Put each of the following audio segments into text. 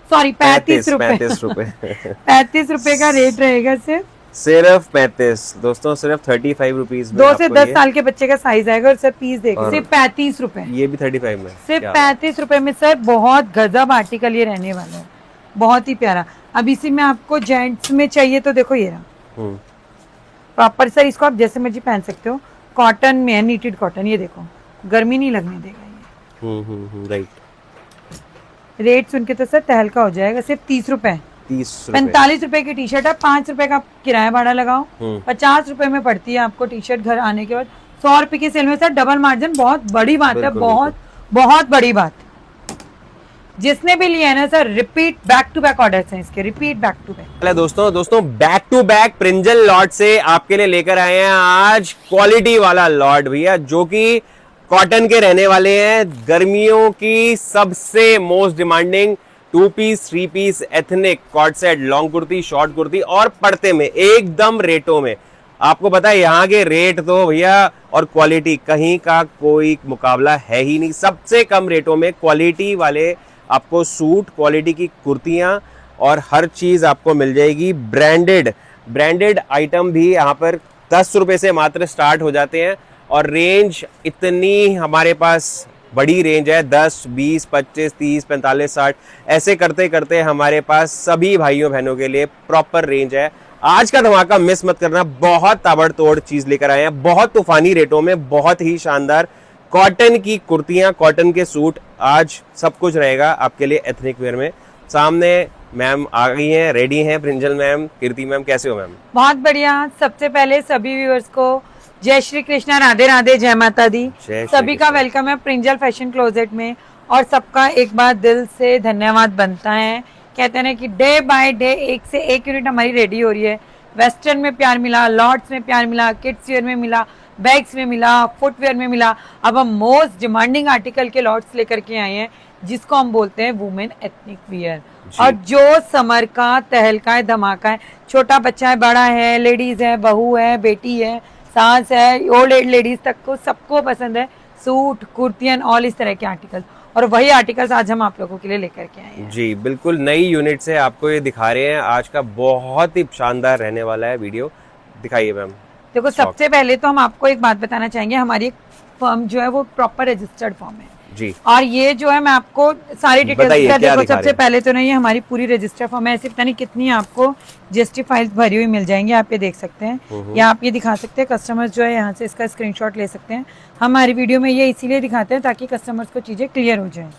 Sorry 35 रुपए 35 रुपए का रेट रहेगा सिर्फ 35 दोस्तों, सिर्फ 35 रुपीज में 2 से 10 साल के बच्चे का साइज आएगा। और सर पीस देखिए सिर्फ 35 रुपए, ये भी 35 में, सिर्फ 35 रुपए में सर। बहुत गजब आर्टिकल ये रहने वाला है, बहुत ही प्यारा। अब इसी में आपको जेंट्स में चाहिए तो देखो ये रहा प्रॉपर सर, इसको आप जैसे मर्जी पहन सकते हो। कॉटन में है, नीटेड कॉटन, ये देखो गर्मी नहीं लगने देगा ये। राइट। रेट सुन के तो सर तहलका हो जाएगा। सिर्फ 30 रुपए, 45 रुपए की टी शर्ट है, 5 रुपए का किराया भाड़ा लगाओ, 50 रुपए में पड़ती है आपको टी शर्ट घर आने के बाद। 100 रुपए की सेल में सर डबल मार्जिन, बहुत बड़ी बात है, बहुत बड़ी बात। जिसने भी लिया है ना sir, repeat back to back orders हैं इसके, रिपीट बैक टू बैक। दोस्तों back to back Prinjal lot से आपके लिए लेकर आए हैं आज क्वालिटी वाला लॉट भैया, जो कि कॉटन के रहने वाले हैं। गर्मियों की सबसे most demanding 2 piece 3 piece ethnic कॉट set, long kurti, short kurti और पड़ते में एकदम रेटों में। आपको पता है यहाँ के रेट तो भैया और क्वालिटी कहीं का कोई मुकाबला है ही नहीं। सबसे कम रेटों में क्वालिटी वाले आपको सूट, क्वालिटी की कुर्तियां और हर चीज आपको मिल जाएगी। ब्रांडेड आइटम भी यहाँ पर 10 रुपए से मात्र स्टार्ट हो जाते हैं। और रेंज इतनी हमारे पास बड़ी रेंज है, 10, 20, 25, 30, 45, 60 ऐसे करते करते हमारे पास सभी भाइयों बहनों के लिए प्रॉपर रेंज है। आज का धमाका मिस मत करना, बहुत ताबड़तोड़ चीज लेकर आए हैं, बहुत तूफानी रेटों में, बहुत ही शानदार कॉटन की कुर्तियां, कॉटन के सूट, आज सब कुछ रहेगा आपके लिए एथनिक वेयर में। सामने मैम आ गई हैं, रेडी हैं प्रिंजल मैम। कीर्ति मैम कैसे हो मैम? बहुत बढ़िया। सबसे पहले सभी व्यूअर्स को जय श्री कृष्णा, राधे राधे, जय माता दी। सभी का वेलकम है प्रिंजल फैशन क्लोजेट में, और सबका एक बार दिल से धन्यवाद बनता है। कहते हैं कि डे बाय डे एक से एक यूनिट हमारी रेडी हो रही है। वेस्टर्न में प्यार मिला, लॉट्स में प्यार मिला, किड्स वेयर में मिला, बैग्स में मिला, फुटवेयर में मिला। अब हम मोस्ट डिमांडिंग आर्टिकल के लॉट्स लेकर के आए हैं, जिसको हम बोलते हैं वुमेन एथनिक वियर। और जो समर का तहलका है, धमाका है, छोटा बच्चा है, बड़ा है, लेडीज है, बहू है, बेटी है, सास है, ओल्ड एज लेडीज तक को सबको पसंद है सूट, कुर्तियन, ऑल इस तरह के आर्टिकल। और वही आर्टिकल्स आज हम आप लोगों के लिए लेकर के आए हैं। जी बिल्कुल, नई यूनिट से आपको ये दिखा रहे हैं। आज का बहुत ही शानदार रहने वाला है वीडियो, दिखाइए मैम। देखो सबसे पहले तो हम आपको एक बात बताना चाहेंगे, हमारी फर्म जो है वो प्रॉपर रजिस्टर्ड फर्म है जी। और ये जो है मैं आपको सारी डिटेल्स का देखो, सबसे पहले तो नहीं, ये हमारी पूरी रजिस्टर्ड फर्म है। ऐसे पता नहीं कितनी आपको जीएसटी फाइल्स भरी हुई मिल जाएंगी, आप ये देख सकते हैं, या आप ये दिखा सकते हैं। कस्टमर्स जो है यहाँ से इसका स्क्रीनशॉट ले सकते हैं। हमारी वीडियो में ये इसीलिए दिखाते हैं ताकि कस्टमर्स को चीजें क्लियर हो जाए।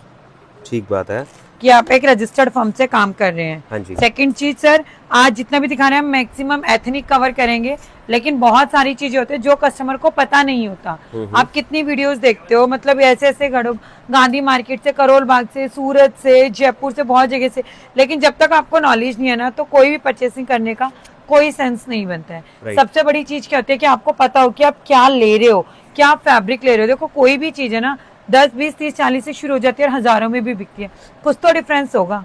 ठीक बात है कि आप एक रजिस्टर्ड फर्म से काम कर रहे हैं। हाँ जी। सेकंड चीज सर, आज जितना भी दिखा रहे हैं हम मैक्सिमम एथनिक कवर करेंगे, लेकिन बहुत सारी चीजें होती है जो कस्टमर को पता नहीं होता। आप कितनी वीडियोस देखते हो, मतलब ऐसे ऐसे गांधी मार्केट से, करोल बाग से, सूरत से, जयपुर से, बहुत जगह से, लेकिन जब तक आपको नॉलेज नहीं है ना, तो कोई भी परचेसिंग करने का कोई सेंस नहीं बनता है। सबसे बड़ी चीज क्या होती है कि आपको पता हो कि आप क्या ले रहे हो, क्या फैब्रिक ले रहे हो। देखो कोई भी चीज है ना 10, 20, 30, 40 से शुरू हो जाती है और हजारों में भी बिकती है। कुछ तो डिफरेंस होगा,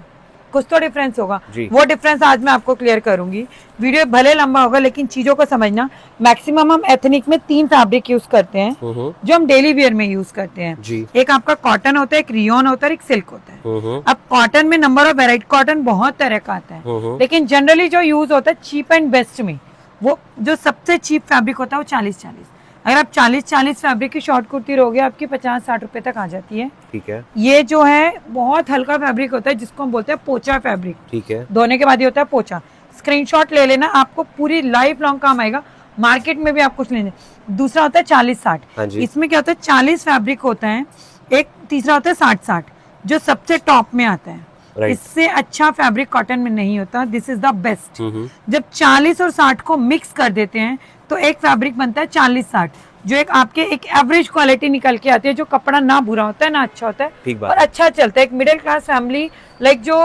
वो डिफरेंस आज मैं आपको क्लियर करूंगी। वीडियो भले लंबा होगा, लेकिन चीजों को समझना। मैक्सिमम हम एथनिक में 3 फैब्रिक यूज करते हैं जो हम डेली वेयर में यूज करते हैं। एक आपका कॉटन होता है, एक रियोन होता है, एक सिल्क होता है। अब कॉटन में नंबर ऑफ वेराइटी, कॉटन बहुत तरह का आता है, लेकिन जनरली जो यूज होता है चीप एंड बेस्ट में, वो जो सबसे चीप फैब्रिक होता है वो 40-40। अगर आप 40-40 फैब्रिक की शॉर्ट कुर्ती लोगे, आपकी 50-60 रुपए तक आ जाती है। ठीक है। ये जो है बहुत हल्का फैब्रिक होता है, जिसको हम बोलते हैं पोचा फैब्रिक। ठीक है। धोने के बाद ये होता है पोचा। स्क्रीनशॉट ले लेना, आपको पूरी लाइफ लॉन्ग काम आएगा। मार्केट में भी आप कुछ लेंगे। दूसरा होता है 40-60। इसमें क्या होता है, 40 फैब्रिक होता है। एक तीसरा होता है 60-60, जो सबसे टॉप में आता है। इससे अच्छा फैब्रिक कॉटन में नहीं होता। This is the best. जब 40 और 60 को मिक्स कर देते हैं तो एक फैब्रिक बनता है 40-60, जो एक आपके एक एवरेज क्वालिटी निकल के आती है, जो कपड़ा ना बुरा होता है ना अच्छा होता है और अच्छा चलता है। एक मिडिल क्लास फैमिली लाइक जो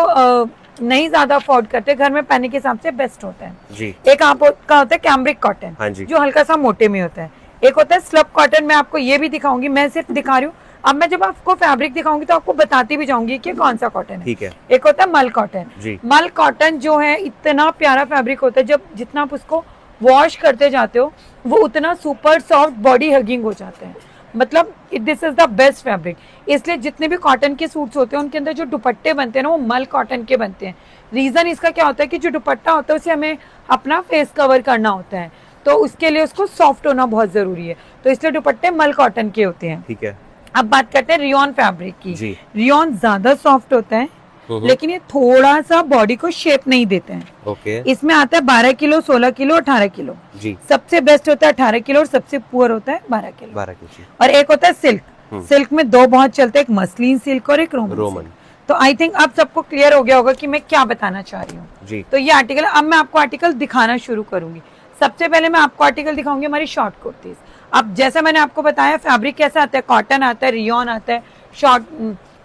नहीं ज्यादा अफोर्ड करते, घर में पहनने के हिसाब से बेस्ट होता है जी। एक आपका होता है कैम्ब्रिक कॉटन, जो हल्का सा मोटे में होता है। एक होता है स्लब कॉटन। मैं आपको ये भी दिखाऊंगी, मैं सिर्फ दिखा रही हूँ। अब मैं जब आपको फैब्रिक दिखाऊंगी तो आपको बताती भी जाऊंगी कि कौन सा कॉटन है। ठीक है। एक होता है मल कॉटन। मल कॉटन जो है इतना प्यारा फैब्रिक होता है, जब जितना आप उसको वॉश करते जाते हो वो उतना सुपर सॉफ्ट बॉडी हगिंग हो जाता है। मतलब this is the best fabric. इसलिए जितने भी कॉटन के सूट्स होते हैं उनके अंदर जो दुपट्टे बनते हैं ना वो मल कॉटन के बनते हैं। रीजन इसका क्या होता है कि जो दुपट्टा होता है उसे हमें अपना फेस कवर करना होता है, तो उसके लिए उसको सॉफ्ट होना बहुत जरूरी है, तो इसलिए दुपट्टे मल कॉटन के होते हैं। ठीक है। अब बात करते हैं रियॉन फैब्रिक की। जी। रियॉन ज्यादा सॉफ्ट होता है लेकिन ये थोड़ा सा बॉडी को शेप नहीं देते हैं। ओके। इसमें आता है 12 किलो, 16 किलो, 18 किलो। जी। सबसे बेस्ट होता है 18 किलो और सबसे पुअर होता है 12 किलो। 12 किलो। और एक होता है सिल्क। सिल्क में दो बहुत चलते हैं, एक मसलिन सिल्क और एक रोमन। तो आई थिंक अब सबको क्लियर हो गया होगा कि मैं क्या बताना चाह रही हूँ। जी। तो ये आर्टिकल, अब मैं आपको आर्टिकल दिखाना शुरू करूंगी। सबसे पहले मैं आपको आर्टिकल दिखाऊंगी हमारी शॉर्ट कुर्तीज। अब जैसा मैंने आपको बताया फैब्रिक कैसा आता है, कॉटन आता है, रियॉन आता है, शॉर्ट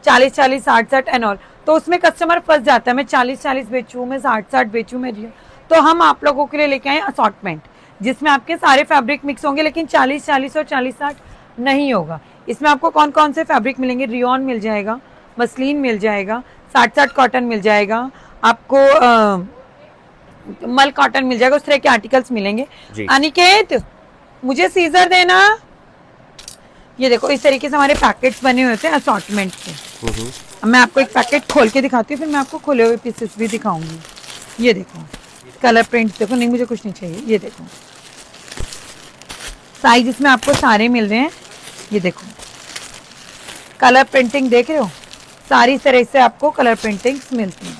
40-40, 60-60 एंड ऑल। तो उसमें कस्टमर फंस जाता है, मैं 40-40 बेचूं, मैं 60-60 बेचूं, मैं रियॉन। तो हम आप लोगों के लिए लेके आए असॉर्टमेंट जिसमें आपके सारे फैब्रिक मिक्स होंगे, लेकिन 40-40 और 40-60 नहीं होगा। इसमें आपको कौन कौन से फैब्रिक मिलेंगे, रियॉन मिल जाएगा, मसलिन मिल जाएगा, 60-60 कॉटन मिल जाएगा, आपको मल कॉटन मिल जाएगा, उस तरह के आर्टिकल्स मिलेंगे। अनिकेत मुझे सीजर देना। ये देखो इस तरीके से हमारे पैकेट्स बने हुए थे असॉर्टमेंट के। अब मैं आपको एक पैकेट खोल के दिखाती हूँ, फिर मैं आपको खोले हुए पीसेस भी दिखाऊंगी। ये देखो कलर प्रिंट देखो, नहीं मुझे कुछ नहीं चाहिए। ये देखो साइज इसमें आपको सारे मिल रहे हैं। ये देखो कलर प्रिंटिंग देख रहे हो, सारी तरह से आपको कलर प्रिंटिंग्स मिलती हैं।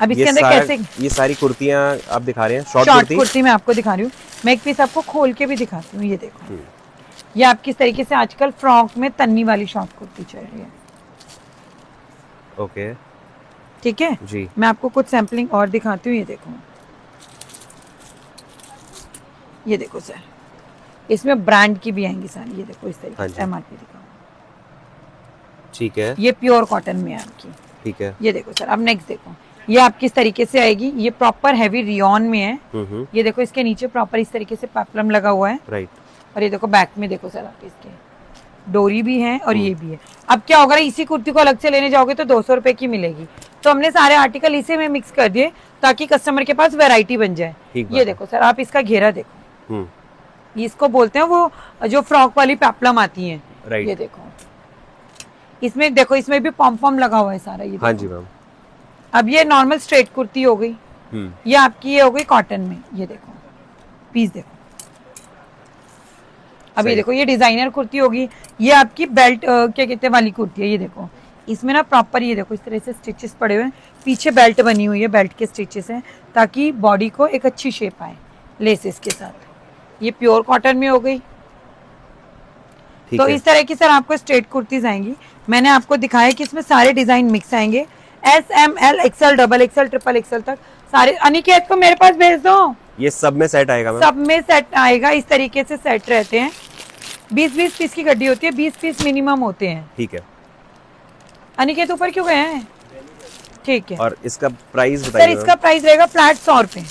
अब इसके अंदर कैसे ये सारी कुर्तियां आप दिखा रहे हैं, शॉर्ट कुर्ती मैं आपको दिखा रही हूँ। मैं एक पीस आपको खोल के भी दिखाती हूँ। ये देखो ये आपकी इस तरीके से आजकल फ्रॉक में तन्नी वाली शॉर्ट कुर्ती चल रही है। ओके ठीक है जी। मैं आपको कुछ सैम्पलिंग और दिखाती हूँ। ये देखो, ये देखो सर, इसमें ब्रांड की भी आएंगी सारी। ये देखो इस तरीके से एमआरपी दिखाओ। ठीक है। ये प्योर कॉटन में है आपकी। ठीक है। ये देखो सर, अब नेक्स्ट देखो, ये आपकी इस तरीके से आएगी। ये प्रॉपर हैवी रियॉन में है। ये देखो इसके नीचे प्रॉपर इस तरीके से पेप्लम लगा हुआ है। राइट। और ये देखो बैक में देखो सर आपके इसके डोरी भी है और ये भी है। अब क्या होगा, इसी कुर्ती को अलग से लेने जाओगे तो 200 रुपए की मिलेगी, तो हमने सारे आर्टिकल इसी में मिक्स कर दिए ताकि कस्टमर के पास वैरायटी बन जाए। ये देखो सर, आप इसका घेरा देखो, इसको बोलते हैं वो जो फ्रॉक वाली पेप्लम आती है। ये देखो इसमें देखो, इसमें भी पॉम पॉम लगा हुआ है सारा। ये हाँ जी मैम। अब ये नॉर्मल स्ट्रेट कुर्ती हो गई, ये आपकी ये हो गई कॉटन में। ये देखो पीस देखो। अब ये देखो ये डिजाइनर कुर्ती होगी, ये आपकी बेल्ट क्या कहते हैं वाली कुर्ती है। ये देखो इसमें ना प्रॉपर ये देखो इस तरह से स्टिचेस पड़े हुए हैं, पीछे बेल्ट बनी हुई है, बेल्ट के स्टिचेस हैं ताकि बॉडी को एक अच्छी शेप आए लेसेस के साथ। ये प्योर कॉटन में हो गई। तो इस तरह की सर आपको स्ट्रेट कुर्तीज आएंगी। मैंने आपको दिखाया कि इसमें सारे डिजाइन मिक्स आएंगे, S, M, L, XL, XXL, XXL तक सारे। अनिकेत को मेरे पास भेज दो। ये सब में सेट आएगा? सब में सेट आएगा, इस तरीके से सेट रहते हैं। 20-20 पीस की गड्डी होती है, 20 पीस मिनिमम होते हैं। ठीक है। अनिकेत ऊपर क्यों गए हैं? ठीक है। और इसका प्राइस बताइए सर? इसका प्राइस रहेगा फ्लैट 100 रुपए,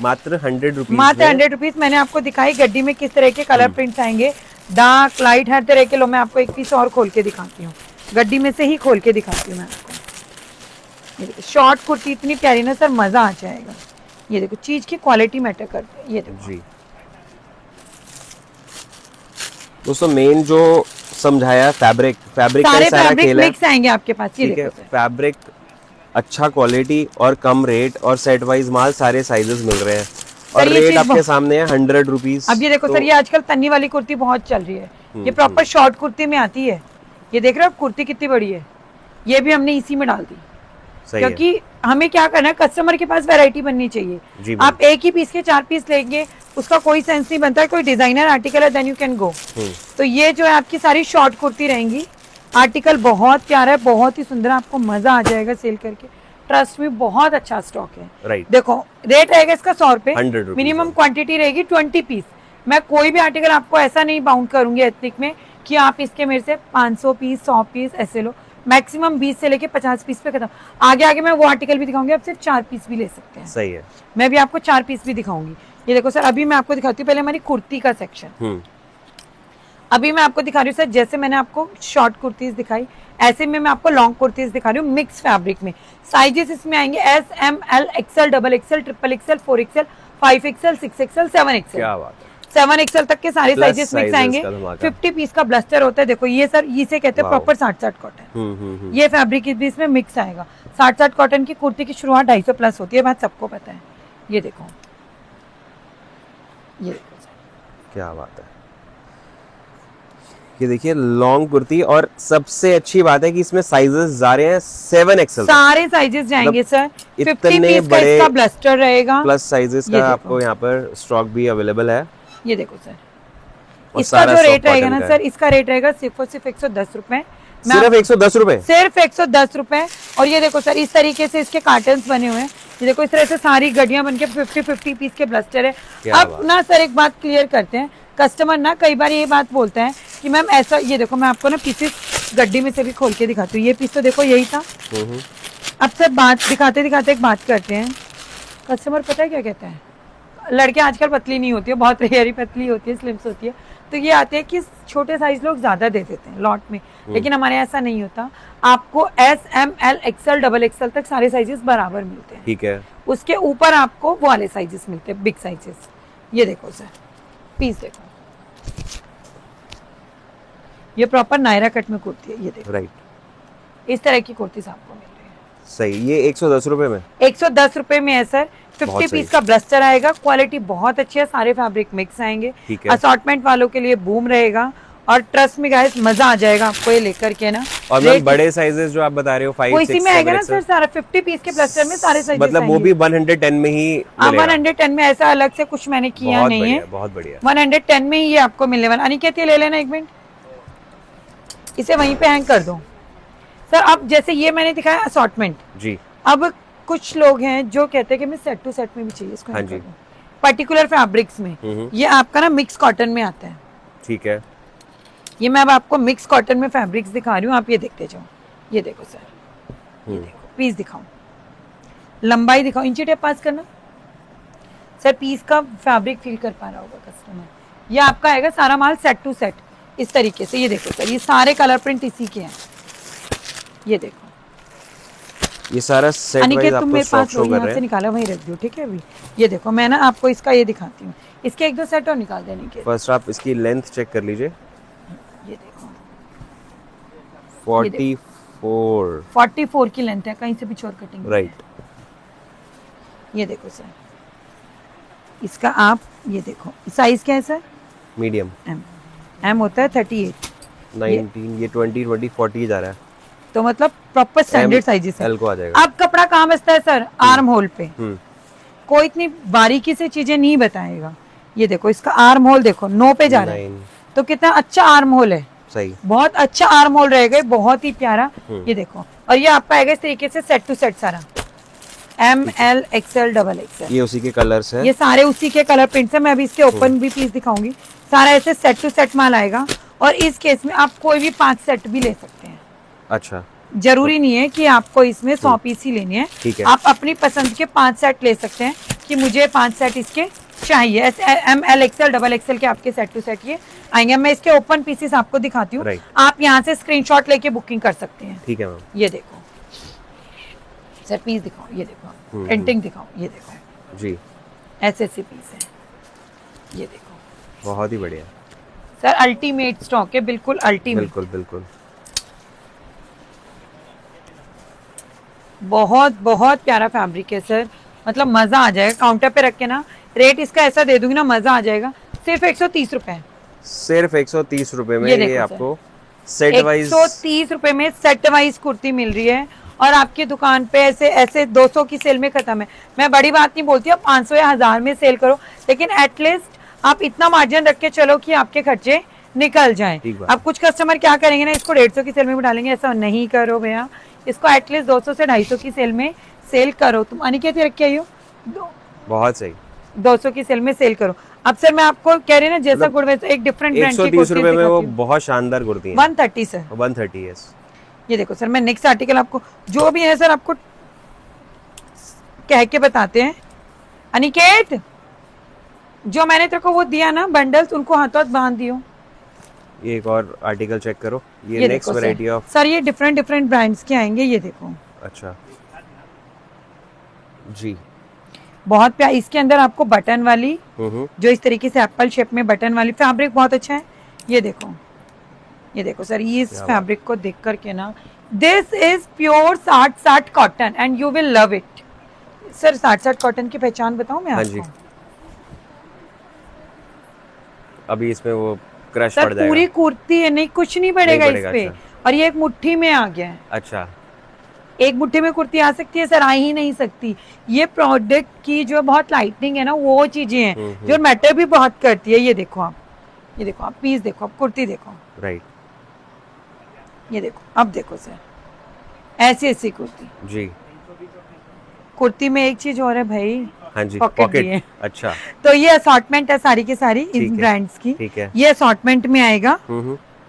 मात्र 100 रुपीज। मात्र 100 रुपीज। मैंने आपको दिखाई गड्डी में किस तरह के कलर प्रिंट्स आएंगे, डार्क लाइट हर तरह के। लो मैं आपको एक पीस और खोल के दिखाती हूँ, गड्डी में से ही खोल के दिखाती हूँ मैं आपको। ये देखो शॉर्ट कुर्ती इतनी प्यारी ना सर, मजा आ जाएगा। ये देखो चीज की क्वालिटी मैटर करती है। ये देखो जी दोस्तों, मेन जो समझाया फैब्रिक सारे का सारा फैब्रिक खेल है। मिक्स आएंगे आपके पास। ये देखो फैब्रिक अच्छा क्वालिटी और कम रेट और सेट वाइज माल सारे साइजेस मिल रहे हैं और रेट आपके सामने है 100 रुपीज। अब ये देखो सर, ये आजकल तन्नी वाली कुर्ती बहुत चल रही है, ये प्रॉपर शॉर्ट कुर्ती में आती है। ये देख रहे हो आप कुर्ती कितनी बड़ी है, ये भी हमने इसी में डाल दी क्योंकि हमें क्या करना है, कस्टमर के पास वैरायटी बननी चाहिए। आप एक ही पीस के 4 पीस लेंगे उसका कोई सेंस नहीं बनता है। कोई डिजाइनर आर्टिकल है देन यू कैन गो। तो ये जो है आपकी सारी शॉर्ट कुर्ती रहेंगी। आर्टिकल बहुत प्यारा है, बहुत ही सुंदर, आपको मजा आ जाएगा सेल करके। ट्रस्ट में बहुत अच्छा स्टॉक है। राइट। देखो रेट रहेगा इसका 100 रुपए, 100 मिनिमम क्वांटिटी रहेगी 20 पीस। मैं कोई भी आर्टिकल आपको ऐसा नहीं बाउंड करूंगी एथनिक में कि आप इसके मेरे से 500 पीस 100 पीस ऐसे लो। मैक्सिमम 20 से लेके 50 पीस पे खत्म। आगे आगे मैं वो आर्टिकल भी दिखाऊंगी, आप सिर्फ 4 पीस भी ले सकते हैं। सही है। मैं भी आपको 4 पीस भी दिखाऊंगी। ये देखो सर, अभी मैं आपको दिखाती हूँ पहले हमारी कुर्ती का सेक्शन। अभी मैं आपको दिखा रही हूँ सर, जैसे मैंने आपको शॉर्ट कुर्तीज दिखाई ऐसे में मैं आपको लॉन्ग कुर्तीज दिखा रही हूँ मिक्स फैब्रिक में। साइजेस इसमें आएंगे S, M, L, XL, XXL, XXL, 4XL, 5XL, 6XL, 7XL। क्या बात है। 7 XL तक के सारे Plus साइजेस मिक्स sizes आएंगे। का धमाका। 50 पीस का ब्लस्टर होता है, देखो ये सर इसे कहते हैं Wow. Proper 60-60 cotton. हम्म। ये फैब्रिक भी इसमें मिक्स आएगा। 60-60 कॉटन की कुर्ती की शुरुआत 250 प्लस होती है, बात सबको पता है। ये देखो, ये देखो सर। क्या बात है, ये देखिए लॉन्ग कुर्ती, और सबसे अच्छी बात है कि इसमें साइजेस जा रहे हैं 7 XL तक। सारे साइजेस जाएंगे सर। 50 इतने पीस का बड़े इसका ब्लस्टर रहेगा। प्लस साइजेस ये का देखो। आपको यहाँ पर स्टॉक भी अवेलेबल है। ये देखो सर, और इसका सारा जो stock रेट रहेगा cotton ना का सर, है। इसका रेट रहेगा सिर्फ और सिर्फ 110 रुपए। सिर्फ 110 रुपए। सिर्फ 110 रुपए। और ये देखो सर, इस तरीके से इसके कार्टन्स बने हुए हैं। ये देखो इस तरह से सारी गड्डियां बनके 50 पीस के ब्लस्टर है। क्या अब बात। ना सर एक बात क्लियर करते हैं, कस्टमर ना कई बार ये बात बोलता है कि मैम ऐसा, ये देखो मैं आपको ना पीसेस गड्डी में से भी खोल के दिखाती हूँ। ये पीस तो देखो यही था। अब सर बात दिखाते दिखाते एक बात करते हैं, कस्टमर पता है क्या कहता है, लड़के आजकल पतली नहीं होती है, बहुत रेयर ही पतली होती है, स्लिम्स होती है, तो ये आते हैं कि छोटे साइज लोग ज्यादा दे देते हैं लॉट में, लेकिन हमारे यहाँ ऐसा नहीं होता। आपको S, M, L, XL, XXL तक सारे साइजेस बराबर मिलते हैं। ठीक है, उसके ऊपर आपको वो वाले साइजेस मिलते हैं, बिग साइजेस। ये देखो सर, पीस देखो, ये प्रॉपर नायरा कट में कुर्ती है। ये देखो राइट, इस तरह की कुर्ती आपको मिल रही है सही। ये 110 रुपए में, 110 रुपए में है सर। 50 बहुत सही। पीस का ब्लस्टर आएगा, क्वालिटी बहुत अच्छी है, सारे फैब्रिक मिक्स आएंगे। ठीक है। असॉर्टमेंट वालों के लिए बूम रहेगा, और ट्रस्ट में गाइस मजा आ जाएगा आपको ये लेकर के ना। और मैम बड़े साइजेस जो आप बता रहे हो 5, वो 6, इसी में आएगा 7 ना सर, सारा 50 पीस के ब्लस्टर में सारे साइजेस मतलब वो भी 110 में ही मिलेगा। 110 में, ऐसा अलग से कुछ मैंने किया बहुत नहीं बढ़िया, है। बहुत बढ़िया। 110 में ही ये आपको मिलने वाला। अनिकेत ये ले लेना एक मिनट, इसे वहीं पे हैंग कर दो सर। अब जैसे ये मैंने दिखाया असॉर्टमेंट जी, अब कुछ लोग हैं जो कहते हैं कि मैं सेट टू सेट में भी चाहिए इसको, हाँ जी। पर्टिकुलर फैब्रिक्स में। ये आपका ना मिक्स कॉटन में आता है। ठीक है, ये मैं अब आपको मिक्स कॉटन में फैब्रिक्स दिखा रही हूँ, आप ये देखते जाओ। ये देखो सर, ये देखो पीस दिखाऊं, लंबाई दिखाओ, इंची टेप पास करना सर, पीस का फैब्रिक फील कर पा रहा होगा कस्टमर। ये आपका आएगा सारा माल सेट टू सेट इस तरीके से। ये देखो सर, ये सारे कलर प्रिंट इसी के हैं। ये देखो, ये सारा सेट अनिकेत वाइज तुम आपको मेरे स्टॉक पास शो कर यहाँ रहे से हैं। निकाला, वहीं रख दो, ठीक है। अभी ये देखो मैं ना आपको इसका ये दिखाती हूँ, इसके 1-2 सेट और निकाल देने के। फर्स्ट आप इसकी लेंथ चेक कर लीजिए। ये देखो 44, 44 की लेंथ है, कहीं से भी चोर कटिंग नहीं है। राइट। ये देखो सर, इसका आप ये देखो साइज क्या है सर, मीडियम, एम होता है 38, 19, ये 20, 20, 40 जा रहा है। तो मतलब प्रॉपर स्टैंडर्ड साइजेस है। एल को आ जाएगा। अब कपड़ा कहाँ बचता है सर, आर्म होल पे। कोई इतनी बारीकी से चीजें नहीं बताएगा। ये देखो इसका आर्म होल देखो 9 पे जा रहा है, तो कितना अच्छा आर्म होल है, सही, बहुत अच्छा आर्म होल रहेगा, बहुत ही प्यारा। ये देखो, और ये आपका आएगा इस तरीके से सेट टू सेट सारा, M, L, XL, XXL। ये उसी के कलर्स हैं। ये सारे उसी के कलर प्रिंट्स है। मैं अभी इसके ओपन भी पीस दिखाऊंगी। सारा ऐसे सेट टू सेट माल आएगा, और इस केस में आप कोई भी 5 सेट भी ले सकते हैं। अच्छा, जरूरी नहीं है कि आपको इसमें 100 पीस ही लेने हैं, ठीक है। आप अपनी पसंद के 5 सेट ले सकते हैं कि मुझे 5 सेट इसके चाहिए। M, L, XL, XXL के आपके सेट टू सेट ये आएंगे। मैं इसके ओपन पीसेस आपको दिखाती हूँ, Right. आप यहाँ से स्क्रीनशॉट लेके बुकिंग कर सकते हैं। ठीक है मैम। ये देखो सर, पीस दिखाओ, ये देखो प्रिंटिंग दिखाओ, ये देखो जी, ऐसे पीस है। ये देखो बहुत ही बढ़िया, सर, अल्टीमेट स्टॉक है, बिल्कुल अल्टीमेट। बिल्कुल बिल्कुल। बहुत बहुत प्यारा फैब्रिक है सर, मतलब मजा आ जाएगा। काउंटर पे रख के ना रेट इसका ऐसा दे दूंगी ना, मजा आ जाएगा। सिर्फ 130 रुपए, सिर्फ 130 रुपए में ये ये देखो आपको सेट वाइज 130 रुपए में सेट वाइज कुर्ती मिल रही है। और आपकी दुकान पे ऐसे 200 की सेल में खत्म है। मैं बड़ी बात नहीं बोलती, आप 500 या 1000 में सेल करो, लेकिन एटलीस्ट आप इतना मार्जिन रख के चलो कि आपके खर्चे निकल जाएं। अब कुछ कस्टमर क्या करेंगे ना, इसको 150 की सेल में भी डालेंगे, ऐसा नहीं करो भैया। इसको एटलीस्ट 200 से 250 की सेल में सेल करो। तुम अनिकेत रख के आइयो, बहुत सही, 200 की सेल में सेल करो। अब सर मैं आपको कह रही ना, जैसा गुड़ वैसा एक डिफरेंट ब्रांड की 130 रुपए में वो बहुत शानदार कुर्ती है। 130 सर, 130, यस। ये देखो सर, मैं नेक्स्ट आर्टिकल आपको जो भी है सर आपको कह के बताते हैं। अनिकेत, जो मैंने तेरे को वो दिया ना बंडल्स, उनको हाथों हाथ बांध दियो। ये एक और आर्टिकल चेक करो, ये नेक्स्ट वैरायटी ऑफ सर, ये डिफरेंट ब्रांड्स के आएंगे। ये देखो, अच्छा जी, बहुत प्यार। इसके अंदर आपको बटन वाली, जो इस तरीके से एप्पल शेप में बटन वाली, फैब्रिक बहुत अच्छा है। ये देखो, ये देखो सर, ये इस फैब्रिक को देख करके ना, this is pure 60 cotton and you will love it. Sir 60 cotton की पहचान बताऊं मैं आपको? अभी इसमें वो क्रश सर पड़ जाएगा। पूरी कुर्ती है, नहीं कुछ नहीं पड़ेगा इस पे। अच्छा। और ये एक मुट्ठी में आ गया है। अच्छा, एक मुट्ठी में कुर्ती आ सकती है सर, आ ही नहीं सकती। ये प्रोडक्ट की जो बहुत लाइटनिंग है ना, वो चीजें हैं जो मैटर भी बहुत करती है। ये देखो आप, ये देखो आप पीस देखो, आप कुर्ती देखो, राइट, ये देखो, अब देखो सर, ऐसी ऐसी कुर्ती जी। कुर्ती में एक चीज और है भाई, हाँ जी, पॉकेट भी है। अच्छा, तो ये असॉर्टमेंट है सारी की सारी इन ब्रांड्स की। ठीक है, ये असॉर्टमेंट में आएगा।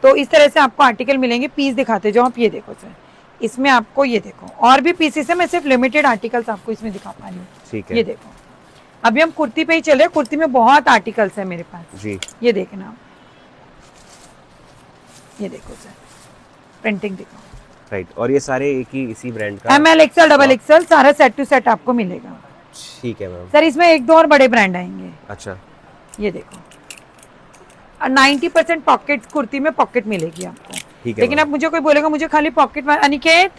तो इस तरह से आपको आर्टिकल मिलेंगे। पीस दिखाते जाओ आप। ये देखो सर, इसमें आपको ये देखो और भी पीसेस है, मैं सिर्फ लिमिटेड आर्टिकल्स आपको इसमें दिखा पा रही हूँ। ठीक है, ये देखो, अभी हम कुर्ती पे ही चल रहे हैं। कुर्ती में बहुत आर्टिकल्स है मेरे पास जी। ये देखना आप, ये देखो सर, प्रिंटिंग देखो, राइट। और ये सारे एक ही इसी ब्रांड का? ML XL XXL सारा सेट टू सेट आपको मिलेगा। ठीक है मैम। सर इसमें एक दो और बड़े ब्रांड आएंगे। अच्छा, ये देखो, 90% पॉकेट, कुर्ती में पॉकेट मिलेगी आपको। ठीक है। लेकिन अब मुझे कोई बोलेगा मुझे खाली पॉकेट वाला, अनिकेत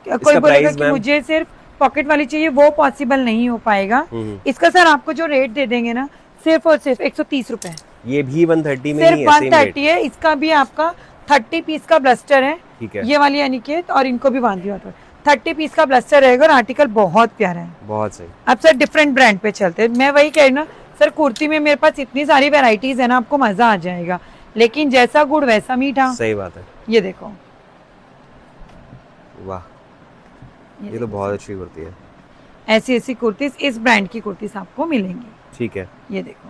कोई बोलेगा प्राइस कि मुझे सिर्फ पॉकेट वाली चाहिए, वो पॉसिबल नहीं हो पाएगा। इसका सर आपको जो रेट दे देंगे ना, सिर्फ और सिर्फ 130 रुपए। ये भी 130 में सिर्फ ही है, सेम 130 है। इसका भी आपका 30 पीस का ब्लस्टर है। ठीक है, ये वाली अनिकेत, और इनको भी बांध दिया। 30 पीस का ब्लस्टर रहेगा और आर्टिकल बहुत प्यारा है। बहुत सही। अब सर डिफरेंट ब्रांड पे चलते हैं। मैं वही कह रही ना सर, कुर्ती में मेरे पास इतनी सारी वेराइटीज है ना, आपको मजा आ जाएगा। लेकिन जैसा गुड़ वैसा मीठा। सही बात है। ये देखो, वाह, ये तो बहुत अच्छी कुर्ती है। ऐसी ऐसी कुर्तीज, इस ब्रांड की कुर्तीज आपको मिलेंगी। ठीक है, ये देखो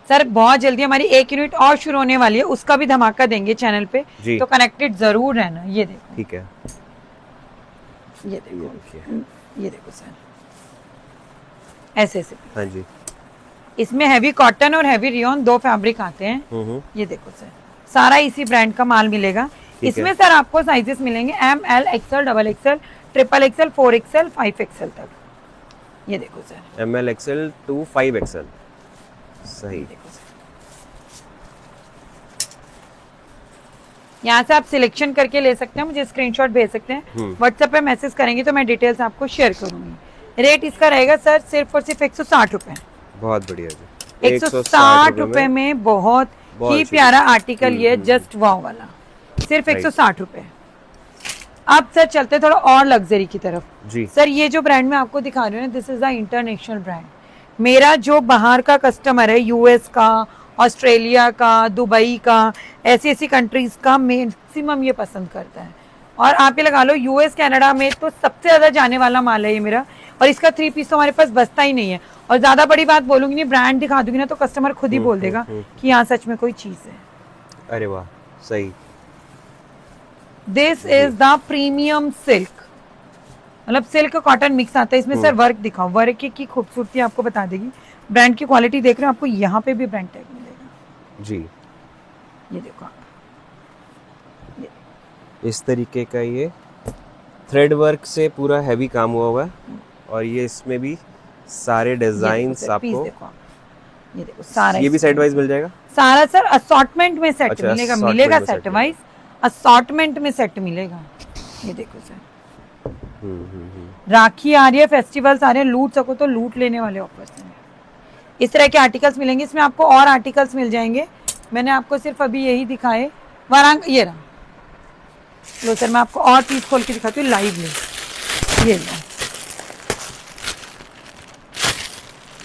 सर, बहुत जल्दी हमारी 1 यूनिट और शुरू होने वाली है, उसका भी धमाका देंगे चैनल पे जी। तो कनेक्टेड जरूर रहना। ये देखो, ठीक है, ये देखो, देखिए। ये देखो सर, ऐसे ऐसे। हाँ जी। इसमें हैवी कॉटन और हैवी रियोन दो फैब्रिक आते हैं। ये देखो सर, सारा इसी ब्रांड का माल मिलेगा। इसमें सर आपको साइजेस मिलेंगे ML XL XXL XXL 4XL 5XL तक। ये देखो sir, ML XL to 5XL। सही। देखो सर, यहाँ से आप सिलेक्शन करके ले सकते हैं, मुझे स्क्रीनशॉट भेज सकते हैं। व्हाट्सएप पे मैसेज करेंगे तो मैं डिटेल्स आपको शेयर करूंगी। रेट इसका रहेगा सर सिर्फ और सिर्फ 160 रुपए। बहुत बढ़िया जी। 160 रुपए में बहुत ही प्यारा आर्टिकल ये जस्ट वाव वाला, सिर्फ 160 रुपए। अब सर चलते थोड़ा और लग्जरी की तरफ जी। सर ये जो ब्रांड मैं आपको दिखा रही हूँ ना, this is the international brand. मेरा जो बाहर का कस्टमर है, US का, ऑस्ट्रेलिया का, दुबई का, ऐसी ऐसी कंट्रीज का मैक्सिमम ये पसंद करता है। और आप ये लगा लो US कनाडा में तो सबसे ज्यादा जाने वाला माल है ये मेरा। और इसका 3 पीस तो हमारे पास बचता ही नहीं है। और ज्यादा बड़ी बात बोलूंगी नहीं, ब्रांड दिखा दूंगी ना तो कस्टमर खुद ही बोल देगा कि यहाँ सच में कोई चीज है। अरे वाह, सही। This is the premium silk, मतलब सिल्क कॉटन मिक्स आता है इसमें। सर वर्क दिखाओ, वर्क की खूबसूरती आपको बता देगी। ब्रांड की क्वालिटी देख रहे हो, आपको यहाँ पे भी ब्रांड टैग मिलेगा जी। ये देखो आप, इस तरीके का ये थ्रेड वर्क से पूरा हैवी काम हुआ है। और ये इसमें भी सारे डिजाइन्स आपको, देखो आप, ये देखो सारा, ये भी सेट वाइज मिल जाएगा सारा सर। असॉर्टमेंट में सेट अच्छा, मिलेगा, assortment मिलेगा में सेट set वाइज, असॉर्टमेंट में सेट मिलेगा। ये देखो सर, राखी आ रही है, फेस्टिवल्स आ रहे हैं, लूट सको तो लूट लेने वाले ऑफर्स हैं। इस तरह के आर्टिकल्स मिलेंगे। इसमें आपको और आर्टिकल्स मिल जाएंगे, मैंने आपको सिर्फ अभी यही दिखाए। वारंग ये रहा, लो सर मैं आपको और पीस खोल के दिखाती हूँ लाइव में। ये लो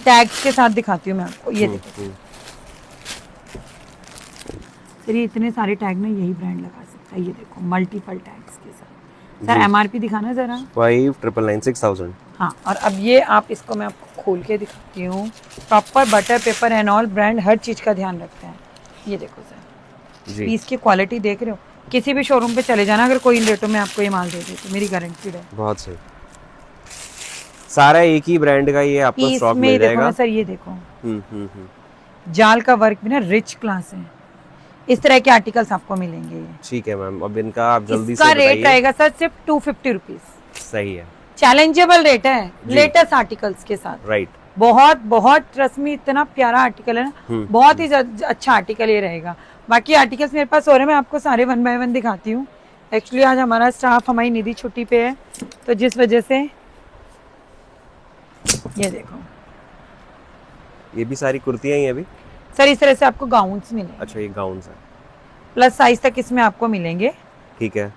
टैग्स के साथ दिखाती हूँ मैं आपको। ये देखो सर, ये इतने सारे टैग ना यही ब्रांड लगा सकता है। ये देखो मल्टीपल टैग्स के साथ। सर MRP दिखाना जरा। 5,999,6,000। हाँ, और अब ये आप इसको मैं आपको खोल के दिखाती हूँ। Proper butter paper and all, brand हर चीज का ध्यान रखता है। ये देखो सर, जी। पीस की क्वालिटी देख रहे हो। किसी भी शोरूम पे चले जाना, अगर कोई इन रेटों में आपको ये माल दे दे तो मेरी गारंटी है। बहुत सही। सारा एक ही ब्रांड का ये आपको स्टॉक मिल जाएगा। देखो सर, ये देखो जाल का वर्क भी ना रिच क्लास है। इस तरह के आर्टिकल्स आपको मिलेंगे ये। ठीक है मैम, अब इनका आप जल्दी से इसका बताइए। रेट रहेगा सर सिर्फ 250 रुपीज। सही है। चैलेंजेबल रेट है जी। लेटेस्ट आर्टिकल्स के साथ। राइट। बहुत बहुत ट्रस्ट में इतना प्यारा आर्टिकल है ना, बहुत ही अच्छा आर्टिकल ये रहेगा। बाकी आर्टिकल्स मेरे पास हो रहे हैं, मैं आपको सारे 1 बाय 1 दिखाती हूँ। एक्चुअली आज हमारा स्टाफ, हमारी निधि छुट्टी पे है, तो जिस वजह से ये देखो, ये भी सारी कुर्तियां ही हैं अभी? सर इस तरह से आपको गाउन्स मिलेंगे। अच्छा, ये गाउन है, प्लस साइज तक इसमें आपको मिलेंगे। ठीक है।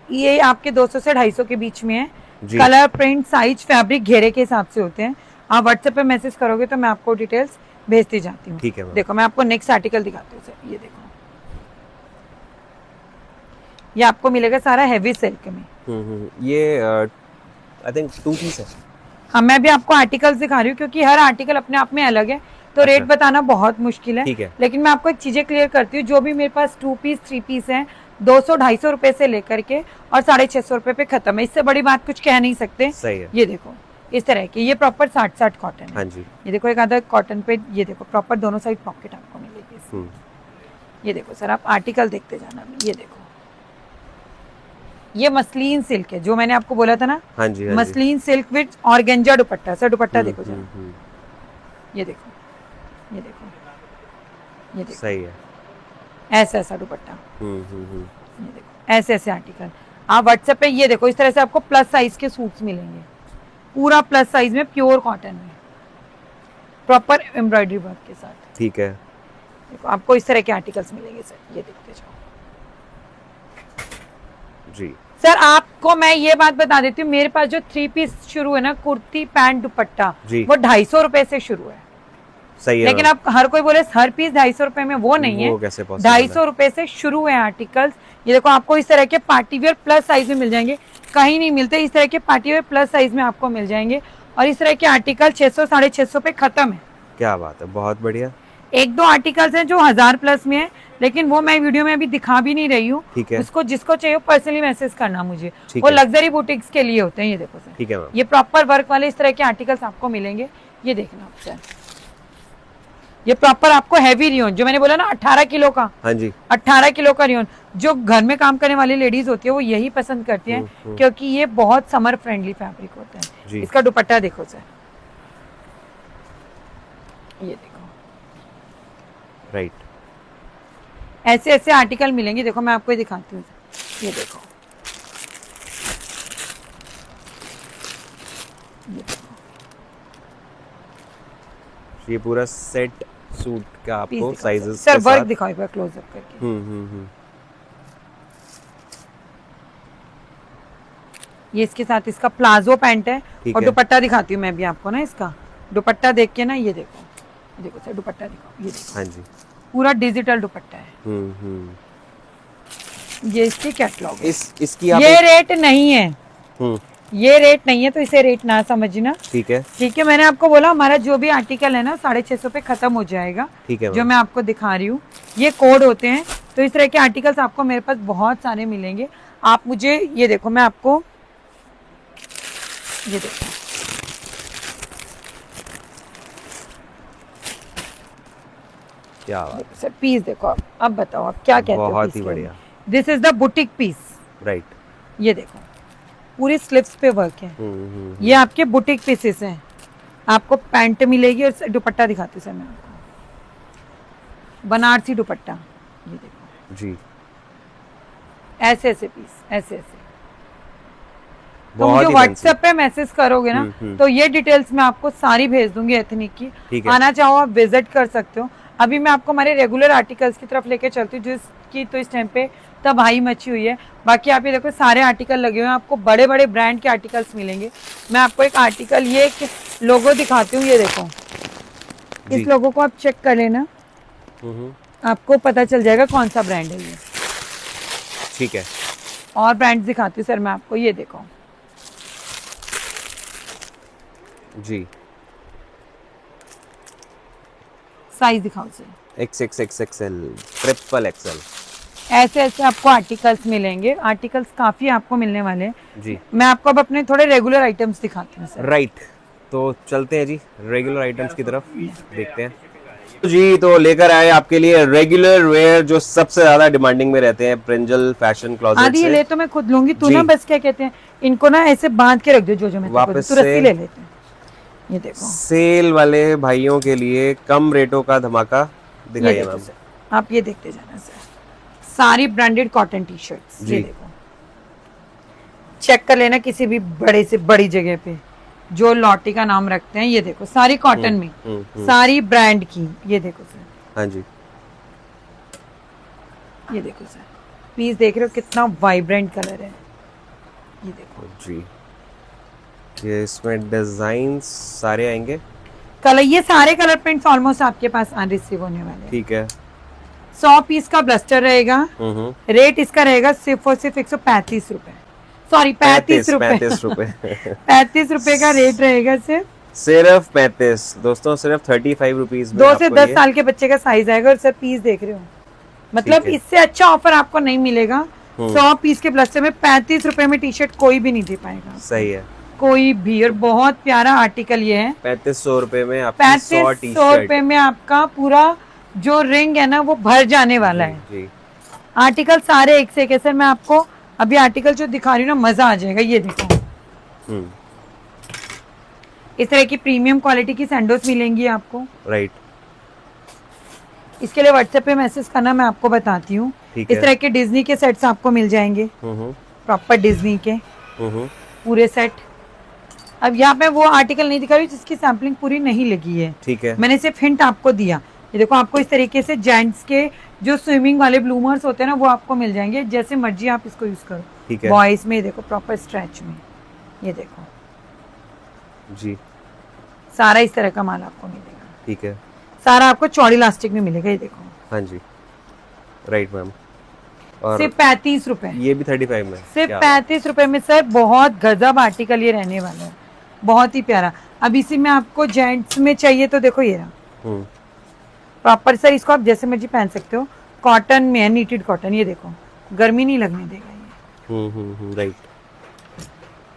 ये आपके 200 से 250 के बीच में है। जी। कलर, प्रिंट, साइज, फैब्रिक घेरे के हिसाब से होते हैं। आप व्हाट्सएप पे मैसेज करोगे तो मैं आपको डिटेल्स भेजती जाती हूँ। ठीक है मैम। देखो मैं आपको नेक्स्ट आर्टिकल दिखाती हूँ सर, ये देखो, ये आपको मिलेगा सारा हैवी सिल्क में। ये आई थिंक 2 पीस है। हाँ, मैं भी आपको आर्टिकल्स दिखा रही हूँ क्योंकि हर आर्टिकल अपने आप में अलग है, तो रेट अच्छा। बताना बहुत मुश्किल ठीक है। है। लेकिन मैं आपको एक चीजें क्लियर करती हूँ, जो भी मेरे पास 2 पीस 3 पीस है 200-250 रुपए से लेकर के और 650 रुपए पे खत्म है। इससे बड़ी बात कुछ कह नहीं सकते। सही है। ये देखो इस तरह की, ये प्रॉपर 60 कॉटन है। हाँ जी। ये देखो एक आधा कॉटन पे, ये देखो प्रॉपर दोनों साइड पॉकेट आपको मिलेगी इसमें। ये देखो सर, आप आर्टिकल देखते जाना। ये देखो, ये मसलिन सिल्क है, जो मैंने आपको बोला था ना। हाँ जी, हाँ जी। Muslin silk with organza dupatta. Sir dupatta देखो जरा, ये देखो, ये देखो, ये देखो, सही है। ऐसा ऐसा दुपट्टा। हम्म। ये देखो ऐसे ऐसे आर्टिकल आप व्हाट्सएप पे, ये देखो इस तरह से आपको प्लस साइज के सूट्स मिलेंगे, पूरा प्लस साइज में, प्योर कॉटन में, प्रॉपर एम्ब्रॉयडरी वर्क के साथ। ठीक है। देखो आपको इस तरह के आर्टिकल्स मिलेंगे सर, ये देखते जाओ जी। सर। आपको मैं ये बात बता देती हूँ, मेरे पास जो 3 पीस शुरू है ना, कुर्ती पैंट दुपट्टा, जी। वो 250 रुपए से शुरू है। सही है। लेकिन आप हर कोई बोले हर पीस 250 रुपए में, वो नहीं है। वो कैसे possible 250 रुपए से शुरू है आर्टिकल्स। ये देखो आपको इस तरह के पार्टीवेयर प्लस साइज में मिल जाएंगे, कहीं नहीं मिलते इस तरह के पार्टीवेयर प्लस साइज में आपको मिल जाएंगे। और इस तरह के आर्टिकल 600-650 पे खत्म है। क्या बात है, बहुत बढ़िया। 1-2 आर्टिकल्स हैं जो 1000 प्लस में है, लेकिन वो मैं वीडियो में अभी दिखा भी नहीं रही हूँ। ठीक है। उसको जिसको चाहिए पर्सनली मैसेज करना मुझे, ठीक वो है। लग्जरी बुटीक्स के लिए होते हैं। ये देखो सर, ठीक है मैम। ये प्रॉपर वर्क वाले इस तरह के आर्टिकल्स आपको मिलेंगे। ये देखना आप सर, ये प्रॉपर आपको हैवी रियोन, जो मैंने बोला ना 18 किलो का, हाँ जी। 18 किलो का रियोन, जो घर में काम करने वाली लेडीज होती है वो यही पसंद करती हैं, क्योंकि ये बहुत समर फ्रेंडली फैब्रिक होता है। जी। इसका दुपट्टा देखो सर, ये देखो, राइट। ऐसे ऐसे आर्टिकल मिलेंगे। देखो मैं आपको ये दिखाती हूँ, ये देखो, ये देखो, ये पूरा सेट सूट का पीस आपको दिखाओ साइजेस सर, के वर्क साथ। दिखाओ एक बार क्लोज अप करके। ये इसके साथ इसका प्लाजो पैंट है, ठीक और है। दुपट्टा दिखाती हूँ मैं भी आपको ना। इसका दुपट्टा देख के ना, ये देखो, देखो सर दुपट्टा दिखाओ, ये देखो, हाँ जी। पूरा डिजिटल दुपट्टा है। ये इसकी कैटलॉग है। इसकी आप ये रेट नहीं है, हम्म, ये रेट नहीं है, तो इसे रेट ना समझना। ठीक है। ठीक है, मैंने आपको बोला हमारा जो भी आर्टिकल है ना 650 पे खत्म हो जाएगा। ठीक है जो मैम। मैं आपको दिखा रही हूँ, ये कोड होते हैं, तो इस तरह के आर्टिकल्स आपको मेरे पास बहुत सारे मिलेंगे। आप मुझे ये देखो, मैं आपको ये देखो, क्या बात, सर पीस देखो आप, अब बताओ आप क्या कहते हो। बहुत ही बढ़िया। This is the boutique piece. Right. ये देखो पूरी स्लिप्स पे वर्क है। ये आपके बुटीक पीसेस हैं। आपको पैंट मिलेगी और दुपट्टा दिखाती हूँ सर मैं आपको, बनारसी दुपट्टा। ये देखो जी। ऐसे ऐसे पीस, ऐसे ऐसे। तो बहुत मुझे ही व्हाट्सएप पे मैसेज करोगे ना, तो ये डिटेल्स मैं आपको सारी भेज दूंगी एथनिक की। ठीक है। आना चाहो आप विजिट कर सकते हो। अभी मैं आपको हमारे रेगुलर आर्टिकल्स की तरफ लेके चलती हूँ, जिसकी तो इस टाइम पे तबाही मची हुई है। बाकी आप ये देखो सारे आर्टिकल लगे हुए हैं, आपको बड़े बड़े ब्रांड के आर्टिकल्स मिलेंगे। मैं आपको एक आर्टिकल, ये एक लोगो दिखाती हूँ। ये देखो, इस लोगो को आप चेक कर लेना, आपको पता चल जाएगा कौन सा ब्रांड है ये। ठीक है। और ब्रांड दिखाती हूँ सर मैं आपको, ये देखो जी। साइज दिखाओ सर, XXXXL, ट्रिपल XL। ऐसे ऐसे आपको आर्टिकल्स मिलेंगे। आर्टिकल्स काफी आपको मिलने वाले हैं जी। मैं आपको अब अपने थोड़े रेगुलर आइटम्स दिखाती हूँ सर। राइट। तो चलते हैं जी रेगुलर आइटम्स की तरफ, देखते हैं। जी तो लेकर आए आपके लिए रेगुलर वेयर जो सबसे ज्यादा डिमांडिंग में रहते हैं, प्रिंजल फैशन क्लोजेट आदि ये से। ले तो मैं खुद लूंगी, तू जी। ना बस क्या कहते हैं इनको ना ऐसे बांध के रख दो, जो मैं वापस तू रस्सी से ले लेते हैं। ये देखो, सेल वाले भाइयों के लिए कम रेटों का धमाका ये दिखाइए देखो मैम। सर, आप ये देखते जाना सर, सारी ब्रांडेड कॉटन टी शर्ट्स। जी। ये देखो, चेक कर लेना किसी भी बड़े से बड़ी जगह पे जो लॉटी का नाम रखते हैं। ये देखो सारी कॉटन में, सारी ब्रांड की। ये देखो सर, हाँ जी, ये देखो सर, पीस देख रहे हो कितना वाइब्रेंट कलर है। ये देखो जी, ये इसमें डिजाइन सारे आएंगे। कलर, ये सारे कलर प्रिंट्स ऑलमोस्ट आपके पास रिसीव होने वाले हैं। ठीक है। 100 पीस का ब्लस्टर रहेगा। रेट इसका रहेगा सिर्फ और सिर्फ 135 रुपए, सॉरी 35 रुपए। 35 रुपए 35 रुपए का रेट रहेगा सिर्फ 35 दोस्तों, सिर्फ 35 रुपीज में 2 से आपको 10 ये- साल के बच्चे का साइज आएगा। और सर पीस देख रहे हो, मतलब ठीक है। इससे अच्छा ऑफर आपको नहीं मिलेगा। 100 पीस के ब्लस्टर में 35 रुपए में टी शर्ट कोई भी नहीं दे पाएगा, सही है। कोई भी। और बहुत प्यारा आर्टिकल ये है। 3500 रुपए में आपकी 100 टी 3500 शर्ट। रुपए में आपका पूरा जो रिंग है ना वो भर जाने वाला है। जी, आर्टिकल सारे एक से एक है सर। मैं आपको अभी आर्टिकल जो दिखा रही हूँ ना, मजा आ जाएगा। ये देखो, हम्म, इस तरह की प्रीमियम क्वालिटी की सैंडल्स मिलेंगी आपको। राइट। इसके लिए व्हाट्सएप पे मैसेज करना, मैं आपको बताती हूँ। ठीक इस है। तरह के डिज्नी के सेट्स आपको मिल जाएंगे, प्रॉपर डिज्नी के पूरे सेट। अब यहाँ पे वो आर्टिकल नहीं दिखा रही जिसकी सैम्पलिंग पूरी नहीं लगी है, ठीक है। मैंने सिर्फ हिंट आपको दिया। ये देखो, आपको इस तरीके से जेंट्स के जो स्विमिंग वाले ब्लूमर्स होते हैं ना, वो आपको मिल जाएंगे। जैसे मर्जी आप इसको यूज करो। ठीक है। बॉयज में देखो प्रॉपर स्ट्रेच में, ये देखो जी, सारा इस तरह का माल आपको मिलेगा। ठीक है। सारा आपको चौड़ी इलास्टिक में मिलेगा। ये देखो, हाँ जी, राइट मैम। और सिर्फ 35 रुपए, ये भी 35 में, सिर्फ क्या? 35 रुपए में सर। बहुत गजब आर्टिकल ये रहने वाला है, बहुत ही प्यारा। अब इसी में आपको जेंट्स में चाहिए तो देखो ये रहा प्रॉपर सर। इसको आप जैसे मर्जी पहन सकते हो। कॉटन में है, नीटेड कॉटन। ये देखो, गर्मी नहीं लगने देगा ये। राइट।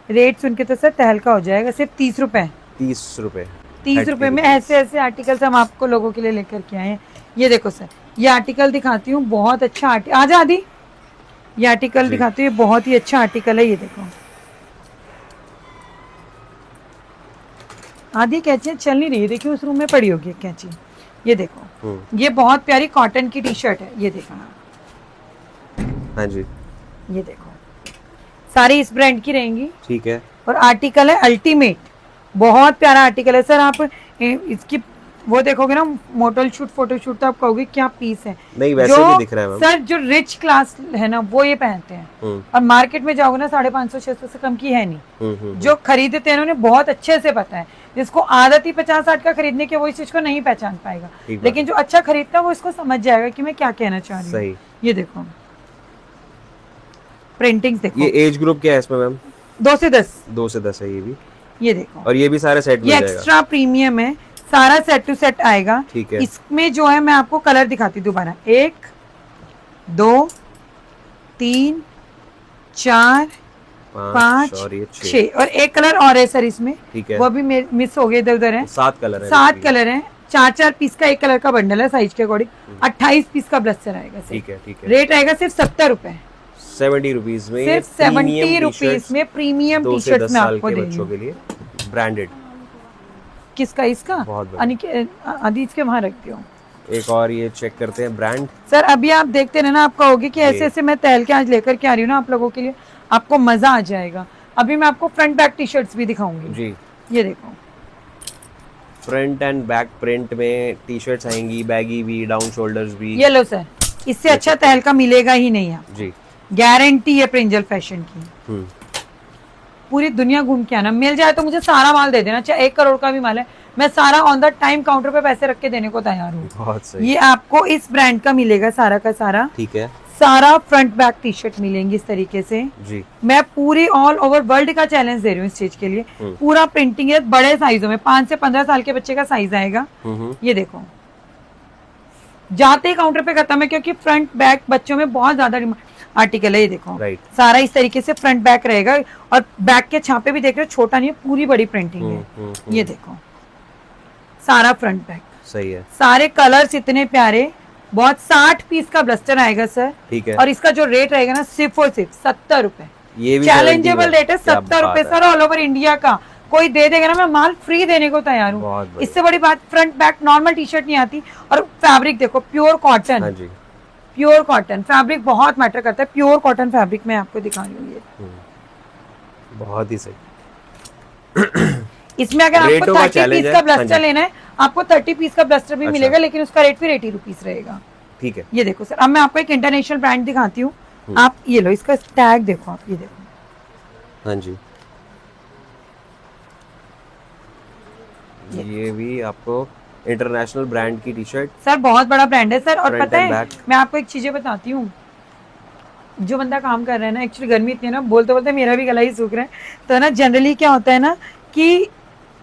रेट सुन के तो सर तहलका हो जाएगा। सिर्फ 30 रुपए, 30 रुपए 30 रुपए में ऐसे ऐसे आर्टिकल्स हम आपको लोगों के लिए लेकर के आए हैं। ये देखो सर, ये आर्टिकल दिखाती हूँ, बहुत अच्छा आर्टिकल। आजा आदि, ये आर्टिकल दिखाती हूँ, बहुत ही अच्छा आर्टिकल है। ये देखो आदि, कैची चल नहीं रही है, देखिए उस रूम में पड़ी होगी कैची। ये देखो, ये बहुत प्यारी कॉटन की टी शर्ट है। ये देखो, हाँ जी, ये देखो सारी इस ब्रांड की रहेंगी। ठीक है। और आर्टिकल है अल्टीमेट, बहुत प्यारा आर्टिकल है सर। आप इसकी वो देखोगे ना, मोटल शूट, फोटो शूट, तो आप कहोगे क्या पीस है। नहीं वैसे जो भी दिख रहा है मैम। सर जो रिच क्लास है ना, वो ये पहनते हैं। और मार्केट में जाओगे ना, 550-600 से कम की है नहीं। जो खरीदते हैं उन्हें बहुत अच्छे से पता है। जिसको आदत ही 50-60 का खरीदने की, वो इस चीज को नहीं पहचान पाएगा। लेकिन जो अच्छा खरीदता है वो इसको समझ जाएगा कि मैं क्या कहना चाह रही हूँ। ये देखो प्रिंटिंग्स देखो। ये एज ग्रुप क्या है इसमें मैम? 2 से 10। 2 से 10 है ये भी। ये देखो, और ये भी सारे सेट मिल ये जाएगा। एक्स्ट्रा प्रीमियम है, सारा सेट टू सेट आएगा। ठीक है। इसमें जो है मैं आपको कलर दिखाती हूँ दोबारा। 1 2 3 4 5 और ये 6 और एक कलर और है सर इसमें। ठीक है। वो भी मिस हो गए, इधर उधर है। 7 कलर है। 7 कलर है, 4-4 पीस का एक कलर का बंडल है साइज के अकॉर्डिंग। 28 पीस का ब्लस्टर आएगा सर। ठीक है, ठीक है। रेट आएगा सिर्फ 70 रुपए, 70 रुपीज में। सिर्फ 70 रुपीज में प्रीमियम टी शर्ट में आपको दे बच्चों के लिए ब्रांडेड। किसका? इसका बहुत बढ़िया। आदि इसके वहां रखती हूँ। एक और ये चेक करते हैं ब्रांड। सर अभी आप देखते रहना, आप कहोगे कि ऐसे ऐसे मैं तहल के आज लेकर के आ रही हूँ ना आप लोगों के लिए, आपको मजा आ जाएगा। अभी मैं आपको फ्रंट बैक टी शर्ट्स भी दिखाऊंगी। जी, ये देखो, फ्रंट एंड बैक प्रिंट में टी शर्ट्स आएंगी, बैगी भी, डाउन शोल्डर्स भी। ये लो सर, इससे अच्छा तहलका मिलेगा ही नहीं आपको। जी, गारंटी है प्रिंजल फैशन की। पूरी दुनिया घूम के आना, मिल जाए तो मुझे सारा माल दे देना, चाहे 1 करोड़ का भी माल है, मैं सारा ऑन द टाइम काउंटर पे पैसे रख के देने को तैयार हूँ। बहुत सही। ये आपको इस ब्रांड का मिलेगा सारा का सारा। ठीक है। सारा फ्रंट बैक टी शर्ट मिलेंगी इस तरीके से। जी, मैं पूरी ऑल ओवर वर्ल्ड का चैलेंज दे रही हूँ इस चीज के लिए। पूरा प्रिंटिंग है, बड़े साइजों में, 5 से 15 साल के बच्चे का साइज आएगा। ये देखो, जाते ही काउंटर पे खत्म है, क्योंकि फ्रंट बैक बच्चों में बहुत ज्यादा आर्टिकल है। ये देखो, सारा इस तरीके से फ्रंट बैक रहेगा। और बैक के छापे भी देख रहे हो, छोटा नहीं है, पूरी बड़ी प्रिंटिंग है। ये देखो, सारा फ्रंट बैक, सही है। सारे कलर्स इतने प्यारे, बहुत 60 पीस का ब्लस्टर आएगा सर। ठीक है। और इसका जो रेट रहेगा ना सिर्फ और सिर्फ 70 रुपए। ये भी चैलेंजेबल रेट है, क्या 70 रुपए बात है। सर। ऑल ओवर इंडिया का कोई दे देगा ना, मैं माल फ्री देने को तैयार बहुत हूँ। बढ़िया। इससे बड़ी बात, front back normal T shirt नहीं आती। और फैब्रिक देखो, प्योर हाँ कॉटन, जी, प्योर कॉटन। फैब्रिक बहुत मैटर करता है, प्योर कॉटन फैब्रिक मैं आपको दिखा रही हूँ। ये बहुत ही सही। इसमें अगर आपको रेटों का 30 challenge पीस है। का हाँ ब्लस्टर जी। लेना है, आपको 30 पीस का ब्लस्टर भी अच्छा। मिलेगा, लेकिन उसका रेट फिर 80 रुपीज रहेगा। ठीक है। ये देखो सर, अब मैं आपको एक इंटरनेशनल ब्रांड दिखाती हूँ। आप ये लो, इसका टैग देखो, आप ये देखो। हाँ जी, ये भी आपको इंटरनेशनल ब्रांड की टी शर्ट। सर बहुत बड़ा ब्रांड है सर। और Front पता and है, back। मैं आपको एक चीजें बताती हूँ। जो बंदा काम कर रहा है ना, एक्चुअली गर्मी इतनी है ना, बोलते बोलते मेरा भी गला ही सूख रहा है। तो ना जनरली क्या होता है ना, कि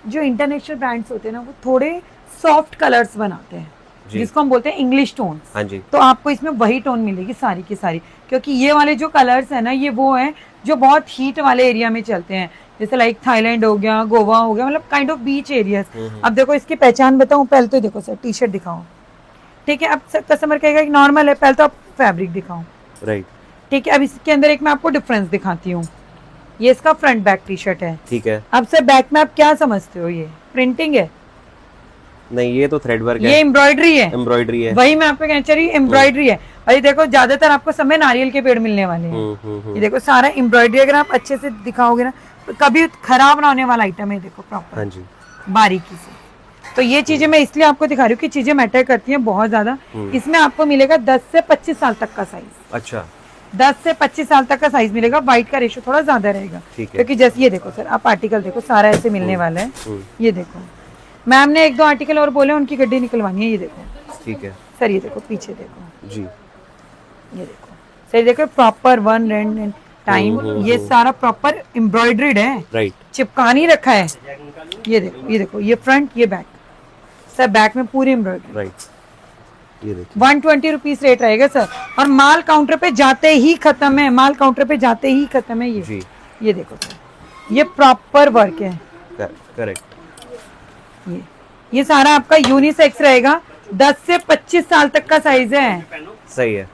जो इंटरनेशनल ब्रांड्स होते हैं ना, वो थोड़े सॉफ्ट कलर्स बनाते हैं, जी। जिसको हम बोलते हैं इंग्लिश टोन। हाँ जी, तो आपको इसमें वही टोन मिलेगी सारी की सारी, क्योंकि ये वाले जो कलर्स है ना, ये वो हैं जो बहुत हीट वाले एरिया में चलते हैं, जैसे लाइक थाईलैंड हो गया, गोवा हो गया, मतलब काइंड ऑफ बीच एरियाज। अब देखो इसकी पहचान बताऊं, पहले तो देखो सर, टी शर्ट दिखाओ, ठीक है। अब कस्टमर कहेगा कि नॉर्मल है, पहले तो आप फैब्रिक दिखाओ, राइट। ठीक है। अब इसके अंदर एक मैं आपको डिफरेंस दिखाती हूँ। ये इसका फ्रंट बैक टी शर्ट है। ठीक है। अब सर बैक में आप क्या समझते हो, ये प्रिंटिंग है? नहीं, ये तो थ्रेड वर्क ये है, एम्ब्रॉयडरी है। एम्ब्रॉयडरी है। वही मैं आपको कहना चाह रही हूँ, एम्ब्रॉयडरी है। और ये देखो, ज्यादातर आपको समय नारियल के पेड़ मिलने वाले हैं। ये देखो सारा एम्ब्रॉयडरी, अगर आप अच्छे से दिखाओगे ना, तो कभी खराब ना होने वाला आइटम है। देखो प्रॉपर, हाँ जी, बारीकी से। तो ये चीजें मैं इसलिए आपको दिखा रही हूँ कि चीजें मैटर करती हैं बहुत ज्यादा। इसमें आपको मिलेगा 10 से 25 साल तक का साइज। अच्छा, 10 से 25 साल तक का साइज मिलेगा। वाइट का रेशो थोड़ा ज्यादा रहेगा, ठीक है। क्योंकि जैसे ये देखो सर, आप आर्टिकल देखो, सारा ऐसे मिलने वाला है। ये देखो, मैम ने 1-2 आर्टिकल और बोले, उनकी गड्डी निकलवानी है। ये देखो ठीक है सर, ये देखो पीछे देखो, जी, ये देखो सर, देखो प्रॉपर वन रेंड टाइम, ये सारा प्रॉपर एम्ब्रॉयडर्ड है, राइट। चिपका नहीं रखा है। ये देखो, ये देखो, ये फ्रंट, ये बैक, सर बैक में पूरी एम्ब्रॉयडरी। राइट, ये देखिए 120 रुपीज रेट रहेगा सर। और माल काउंटर पे जाते ही खत्म है, माल काउंटर पे जाते ही खत्म है। जी, ये देखो सर, ये प्रॉपर वर्क है। करेक्ट। ये सारा आपका यूनिसेक्स रहेगा। 10 से 25 साल तक का साइज है। सही है,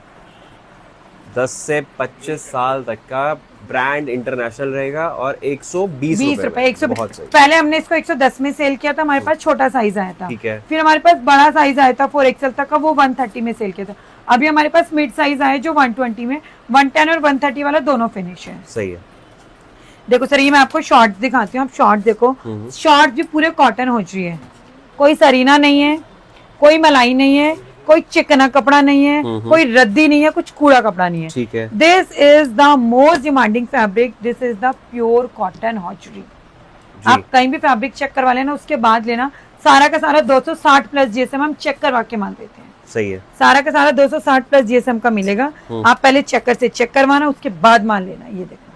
10 से 25 साल तक का ब्रांड इंटरनेशनल रहेगा और 120 ₹20। 100। बहुत सही। पहले हमने इसको 110 में सेल किया था, हमारे पास छोटा साइज आया था। ठीक है। फिर हमारे पास बड़ा साइज आया था 4XL तक का, वो 130 में सेल किया था। अभी हमारे पास मिड साइज आया जो 120 में, 110 और 130 वाला दोनों फिनिश है। सही है। देखो सर, ये मैं आपको शॉर्ट्स दिखाती हूँ। आप शॉर्ट देखो, शॉर्ट भी पूरे कॉटन हो रही है, कोई सरीना नहीं है, कोई मलाई नहीं है, कोई चिकना कपड़ा नहीं है, कोई रद्दी नहीं है, कुछ कूड़ा कपड़ा नहीं है। ठीक है। This is the most demanding fabric, this is the pure cotton hosiery. आप कहीं भी फैब्रिक चेक करवा लेना, उसके बाद लेना। सारा का सारा 260 प्लस जीएसएम हम चेक करवा के माल देते हैं। सही है। सारा का सारा 260 प्लस जीएसएम का मिलेगा। आप पहले चेकर से चेक करवाना, उसके बाद माल लेना। ये देखो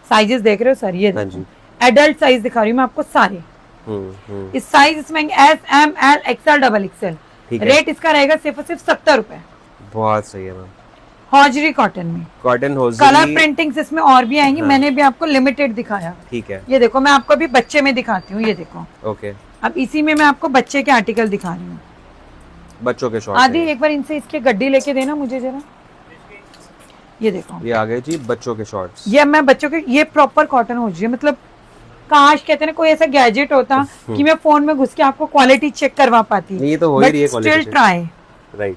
साइजेस देख रहे हो सर, ये हाँ देखो जी। एडल्ट साइज दिखा रही हूँ मैं आपको सारे। इस साइज इसमें SML XL XXL। ठीक है। रेट इसका रहेगा सिर्फ और सिर्फ 70 रुपए। बहुत सही है मैम। हॉजरी कॉटन में कॉटन हो कलर प्रिंटिंग्स इसमें और भी आएंगी। मैंने भी आपको लिमिटेड दिखाया। ठीक है। ये देखो, मैं आपको अभी बच्चे में दिखाती हूँ। ये देखो, ओके, अब इसी में मैं आपको बच्चे के आर्टिकल दिखा रही हूँ। बच्चों के शॉर्ट आदि एक बार इनसे इसके गड्डी लेके देना मुझे जरा। ये देखो, ये आ गए जी बच्चों के शॉर्ट्स। ये मैं बच्चों के, ये प्रॉपर कॉटन हो रही है। मतलब काश कहते हैं ना, कोई ऐसा गैजेट होता कि मैं फोन में घुस के आपको क्वालिटी चेक करवा पाती। ये तो हो ही रही है still quality. Try, right,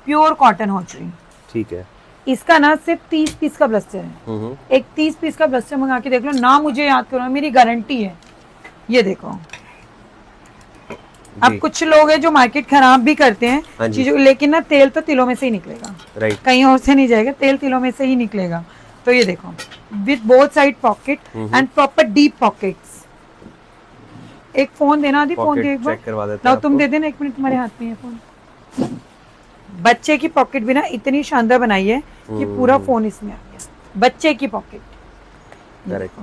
pure cotton हो रही। ठीक है। इसका ना सिर्फ 30 पीस का ब्लस्टर है। एक 30 पीस का ब्लस्टर मंगा के देख लो ना, मुझे याद करो, मेरी गारंटी है। ये देखो, अब कुछ लोग हैं जो मार्केट खराब भी करते हैं चीजों, लेकिन ना तेल तो तिलों में से ही निकलेगा, राइट, कहीं और से नहीं जाएगा, तेल तिलों में से ही निकलेगा। तो ये देखो, with both side pocket and proper deep pockets. एक फोन देना, आदि फोन दे एक बार, चेक करवा देते लाओ हैं तुम दे देना, 1 मिनट, तुम्हारे हाथ में है फोन। बच्चे की पॉकेट भी ना इतनी शानदार बनाई है कि पूरा फोन इसमें आ गया। बच्चे की pocket, correct.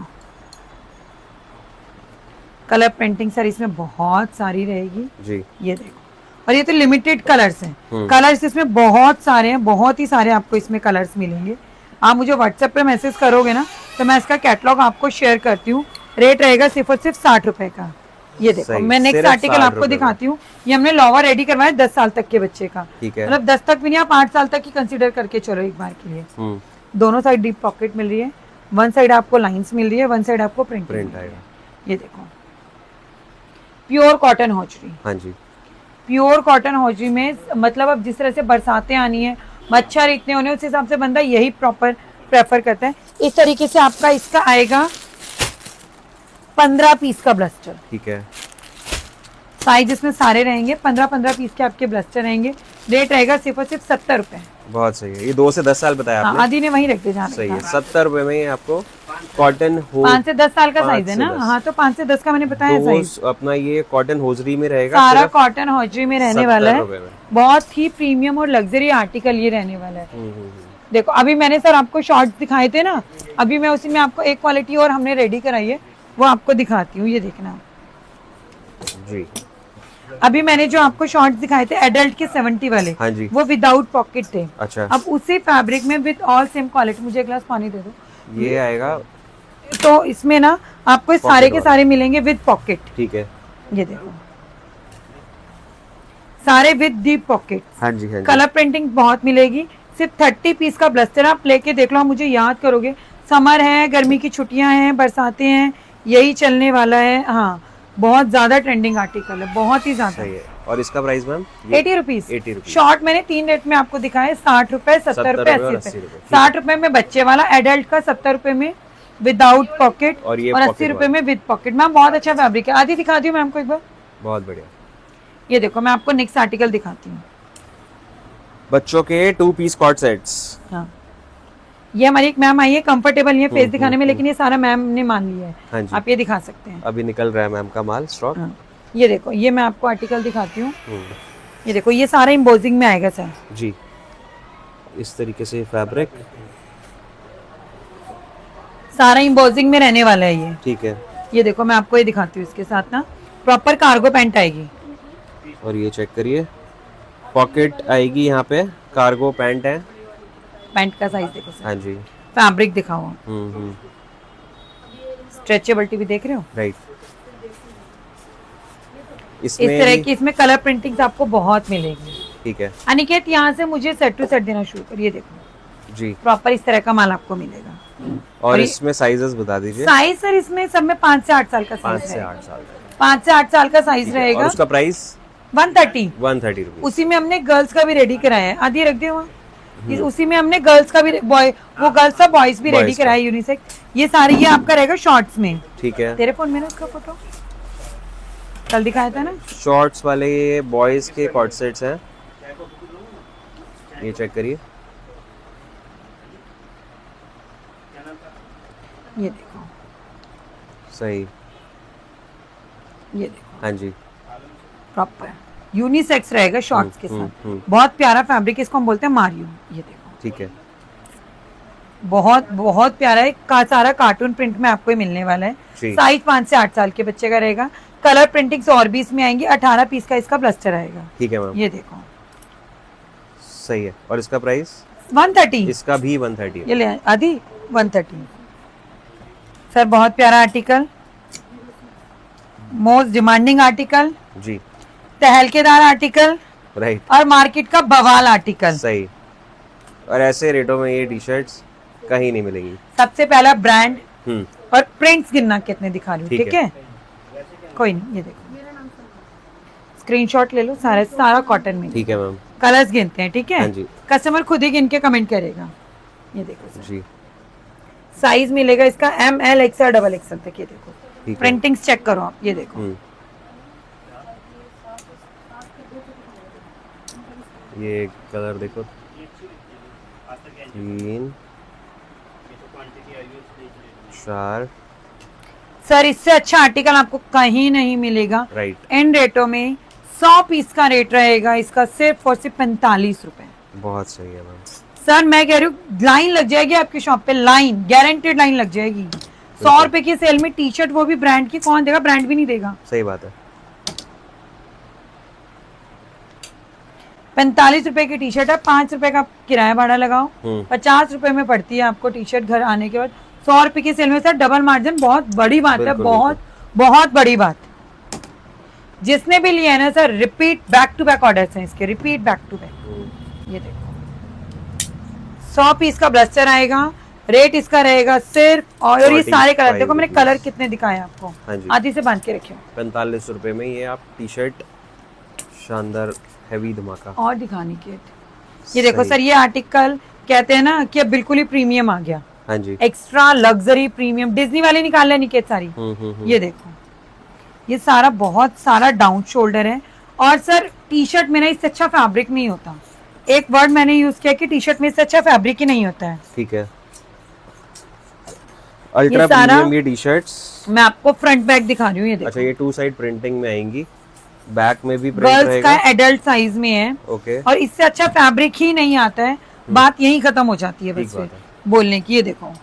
Colour printing sir इसमें बहुत सारी रहेगी जी। ये देखो, और ये तो लिमिटेड कलर्स हैं। कलर्स इसमें बहुत सारे हैं, बहुत ही सारे आपको इसमें कलर्स मिलेंगे। आप मुझे व्हाट्सएप पे मैसेज करोगे ना, तो मैं इसका कैटलॉग आपको शेयर करती हूँ। रेट रहेगा सिर्फ और सिर्फ 60 रुपए का। ये देखो सही, मैं नेक्स्ट सिर्फ आर्टिकल 60 आपको रुपए में। दिखाती हूँ। ये हमने लोवर रेडी करवाया 10 साल तक के बच्चे का, ठीक है। मतलब 10 तक भी नहीं, आप 8 साल तक ही कंसीडर करके चलो एक बार के लिए। दोनों साइड डीप पॉकेट मिल रही है, वन साइड आपको लाइंस मिल रही है, वन साइड आपको प्रिंट आएगा। ये देखो प्योर कॉटन होजरी। हाँ जी, प्योर कॉटन होजरी में मतलब अब जिस तरह से बरसातें आनी है, मच्छर इतने होने, उस हिसाब से बंदा यही प्रॉपर प्रेफर करता है। इस तरीके से आपका इसका आएगा 15 पीस का ब्लस्टर। ठीक है। साइज इसमें सारे रहेंगे, 15 पीस के आपके ब्लस्टर रहेंगे। रेट रहेगा सिर्फ और सिर्फ 70 रुपए। बहुत सही है। ये 2 से 10 साल बताया आपने। आदि ने वहीं रख दे जहाँ सही है। 70 रुपए में आपको कॉटन हो 5 से 10 साल का साइज है ना। हाँ तो 5 से 10 का मैंने बताया साइज। अपना ये कॉटन होजरी में रहेगा, सारा कॉटन होजरी में रहने वाला है। 70 रुपए में। बहुत ही प्रीमियम और लग्जरी आर्टिकल ये रहने वाला है। देखो अभी मैंने सर आपको शॉर्ट्स दिखाए थे ना, अभी मैं उसी में आपको एक क्वालिटी और हमने रेडी कराई है, वो आपको दिखाती हूँ। ये देखना जी। अभी मैंने जो आपको शॉर्ट्स दिखाए थे एडल्ट के 70 वाले, हाँ जी, वो विदाउट पॉकेट थे। अच्छा। अब उसी फैब्रिक में विद ऑल सेम क्वालिटी, मुझे एक ग्लास पानी दे दो। ये आएगा तो इसमें ना आपको सारे के सारे मिलेंगे विद पॉकेट। ठीक है। ये देखो सारे विद डीप पॉकेट। हाँ जी, हाँ जी। कलर प्रिंटिंग बहुत मिलेगी। सिर्फ 30 पीस का ब्लस्टर आप लेके देख लो, मुझे याद करोगे। समर है, गर्मी की छुट्टियां हैं, बरसातें हैं, यही चलने वाला है। हाँ बहुत ज्यादा ट्रेंडिंग आर्टिकल है, बहुत ही ज्यादा। सही है। और इसका price ma'am 80 rupees. 80 rupees. Short मैंने 3 रेट में आपको दिखाए, 60 रुपए, 70 रुपए, 80 रुपए। 60 रुपए में बच्चे वाला एडल्ट का, 70 रुपए में विदाउट पॉकेट और ये 80 रुपए में विद पॉकेट। मैम बहुत अच्छा फैब्रिक है। आदि दिखा दी मैम को एक बार। बहुत बढ़िया। ये देखो मैं आपको नेक्स्ट आर्टिकल दिखाती हूँ। बच्चों के 2 पीस कॉर्ड सेट्स। हाँ ये हमारी एक मैम आई है, कंफर्टेबल नहीं है फेस दिखाने में, लेकिन ये सारा मैम ने मान लिया है। हाँ जी। आप ये दिखा सकते हैं। अभी निकल रहा है मैम का माल स्टॉक। हाँ। ये देखो ये मैं आपको आर्टिकल दिखाती हूँ। ये देखो ये सारा एम्बोजिंग में आएगा सर जी। इस तरीके से फैब्रिक सारा एम्बोजिंग में रहने वाला है ये। ठीक है। ये देखो मैं आपको ये दिखाती हूँ, इसके साथ ना प्रॉपर कार्गो पैंट आएगी। और ये चेक करिए, पॉकेट आएगी यहाँ पे, कार्गो पैंट है। पैंट का साइज देखो सर। हाँ जी। फैब्रिक दिखाओ। हम्म। स्ट्रेचेबिलिटी भी देख रहे हो। राइट। इस तरह की इसमें कलर प्रिंटिंग्स आपको बहुत मिलेगी। ठीक है। अनिकेत यहाँ से मुझे सेट टू सेट देना शुरू कर। ये देखो जी, प्रॉपर इस तरह का माल आपको मिलेगा। और इसमें साइजेस बता दीजिए। साइज सर इसमें सब में 5 से 8 साल का 5 साइज से रहेगा। 8 साल का। 5 से 8 साल का साइज रहेगा। और उसका प्राइस 130 रुपीज। उसी में हमने गर्ल्स का भी रेडी कराया है। आधी रख दे वहाँ। उसी में हमने गर्ल्स का भी बॉय, वो गर्ल्स का बॉयज भी रेडी कराया यूनिसेक्स। ये सारे ये आपका रहेगा शॉर्ट्स में। ठीक है। तेरे फोन में ना उसका फोटो कल दिखाया था ना। शॉर्ट्स वाले ये बॉयज के कॉर्ड सेट्स हैं। ये चेक करिए। ये देखो सही। ये देखो हाँ जी। प्रॉपर यूनिसेक्स रहेगा शॉर्ट्स के साथ। बहुत प्यारा फैब्रिक, इसको हम बोलते हैं मारियो। ये देखो ठीक है। बहुत बहुत प्यारा है। सारा कार्टून प्रिंट में आपको मिलने वाला है। साइज 5 से 8 साल के बच्चे का रहेगा। कलर प्रिंटिंग्स और भी इसमें आएंगी। 18 पीस का इसका ब्लस्टर आएगा। ठीक है मैम। ये देखो सही है। और इसका प्राइस 130। इसका भी 130 है। ये ले आदि 130 सर। बहुत प्यारा आर्टिकल, मोस्ट डिमांडिंग आर्टिकल, जी, तहलकेदार आर्टिकल, राइट, और मार्केट का बवाल आर्टिकल। सही। और ऐसे रेटों में ये टी शर्ट्स कहीं नहीं मिलेंगी। सबसे पहला ब्रांड और प्रिंट्स गिनना कितने दिखा रही हूँ। ठीक है कोई नहीं। ये देखो स्क्रीनशॉट ले लो। सारा कॉटन में। ठीक है मैम। कलर्स गिनते हैं। ठीक है। हाँ जी। कस्टमर खुद ही गिन के कमेंट करेगा। ये देखो सर। जी। साइज मिलेगा इसका ML XL XXL तक। ये देखो ठीक है। प्रिंटिंग्स चेक करो आप। ये देखो ये कलर देखो, 3 4। सर इससे अच्छा आर्टिकल आपको कहीं नहीं मिलेगा। राइट। इन रेटों में 100 पीस का रेट रहेगा इसका सिर्फ और सिर्फ 45 रुपए। बहुत सही है मैम। सर मैं कह रही हूँ लाइन लग जाएगी आपकी शॉप पे, लाइन गारंटेड लाइन लग जाएगी। 100 रुपए की सेल में टी शर्ट, वो भी ब्रांड की, कौन देगा? ब्रांड भी नहीं देगा। सही बात है। 45 रुपए की टी शर्ट है। 5 रुपए का किराया भाड़ा लगाओ, 50 रुपए में पड़ती है आपको टी शर्ट घर आने के बाद। 100 रुपए की सेल में सर डबल मार्जिन, बहुत बड़ी बात है। बहुत बहुत बड़ी बात। जिसने भी लिया है ना sir, repeat back to back orders हैं इसके, रिपीट बैक टू बैक। ये देखो 100 पीस का ब्लस्टर आएगा, रेट इसका रहेगा सिर्फ, और ये सारे कलर देखो मैंने कलर कितने दिखाए आपको, आधी से बांध के रखे 45 रुपए में ये आप टी शर्ट, शानदार हैवी धमाका। और दिखाने के ये देखो सर, ये आर्टिकल कहते हैं ना कि अब बिल्कुल ही प्रीमियम आ गया। हाँ जी, एक्स्ट्रा लग्जरी प्रीमियम, डिज्नी वाले निकाल रहे निकेत सारी। ये देखो ये सारा बहुत सारा डाउन शोल्डर है, और सर टी शर्ट में ना इससे अच्छा फैब्रिक नहीं होता। एक वर्ड मैंने यूज किया कि टी शर्ट में इससे अच्छा फैब्रिक ही नहीं होता है। ठीक है, अल्ट्रा प्रीमियम ये टी शर्ट्स मैं आपको फ्रंट बैक दिखा रही हूँ। ये देखो, अच्छा ये 2 साइड प्रिंटिंग में आएंगी, बैक में भी प्रिंट गर्ल्स रहेगा, का एडल्ट साइज में है। ओके, और इससे अच्छा फैब्रिक ही नहीं आता है, बात यही खत्म हो जाती है बस बोलने की। ये देखो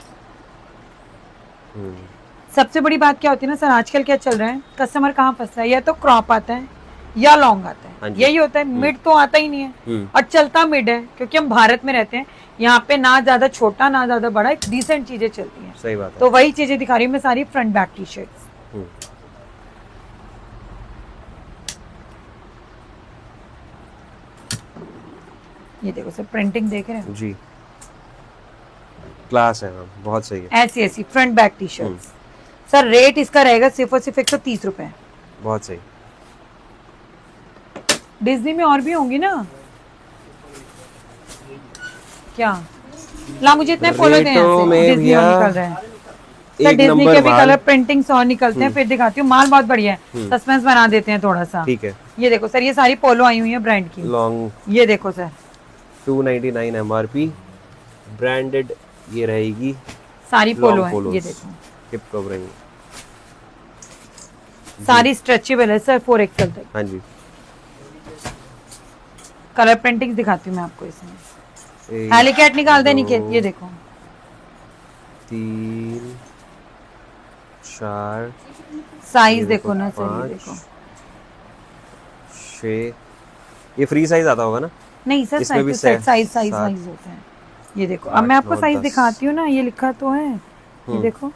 सबसे बड़ी बात क्या होती है ना सर, आजकल क्या चल रहा है, कस्टमर कहाँ फंसता है, या तो क्रॉप आता है या लॉन्ग आता है, यही होता है। मिड तो आता ही नहीं है, और चलता मिड है, क्योंकि हम भारत में रहते हैं, यहाँ पे ना ज्यादा छोटा ना ज्यादा बड़ा, एक डिसेंट चीजें चलती हैं। सही बात है। तो वही चीजें दिखा रही हूँ मैं सारी, फ्रंट बैक टी शर्ट्स। ये देखो सर, प्रिंटिंग देख रहे हैं जी, क्लास है मैम, बहुत सही है। ऐसी ऐसी front back T shirt sir, rate इसका रहेगा सिर्फ और सिर्फ 130 रुपए। बहुत सही। डिज्नी में और भी होंगी ना क्या? ला मुझे इतने पोलो दें, डिज्नी और निकल रहे हैं सर, डिज्नी के भी कलर प्रिंटिंग्स और निकलते हैं, फिर दिखाती हूँ। माल बहुत बढ़िया है, सस्पेंस बना देते हैं थोड़ा सा। ठीक है, ये देखो सर, ये सारी पोलो आई हुई है ब्रांड की लॉन्ग। ये देखो सर, 299 MRP, ब्रांडेड ये रहेगी, सारी पोलो है। ये देखो हिप कवरिंग, सारी स्ट्रेचेबल है सर, 4XL तक। हाँ जी, कलर प्रिंटिंग दिखाती हूँ मैं आपको इसमें। हेलिकैट निकाल दे निकेत, ये देखो 3 4 साइज देखो ना सर, ये देखो 6, ये फ्री साइज आता होगा ना? नहीं सर, साइज होते हैं। ये देखो, अब मैं आपको साइज दिखाती हूँ ना, ये लिखा तो है, ये देखो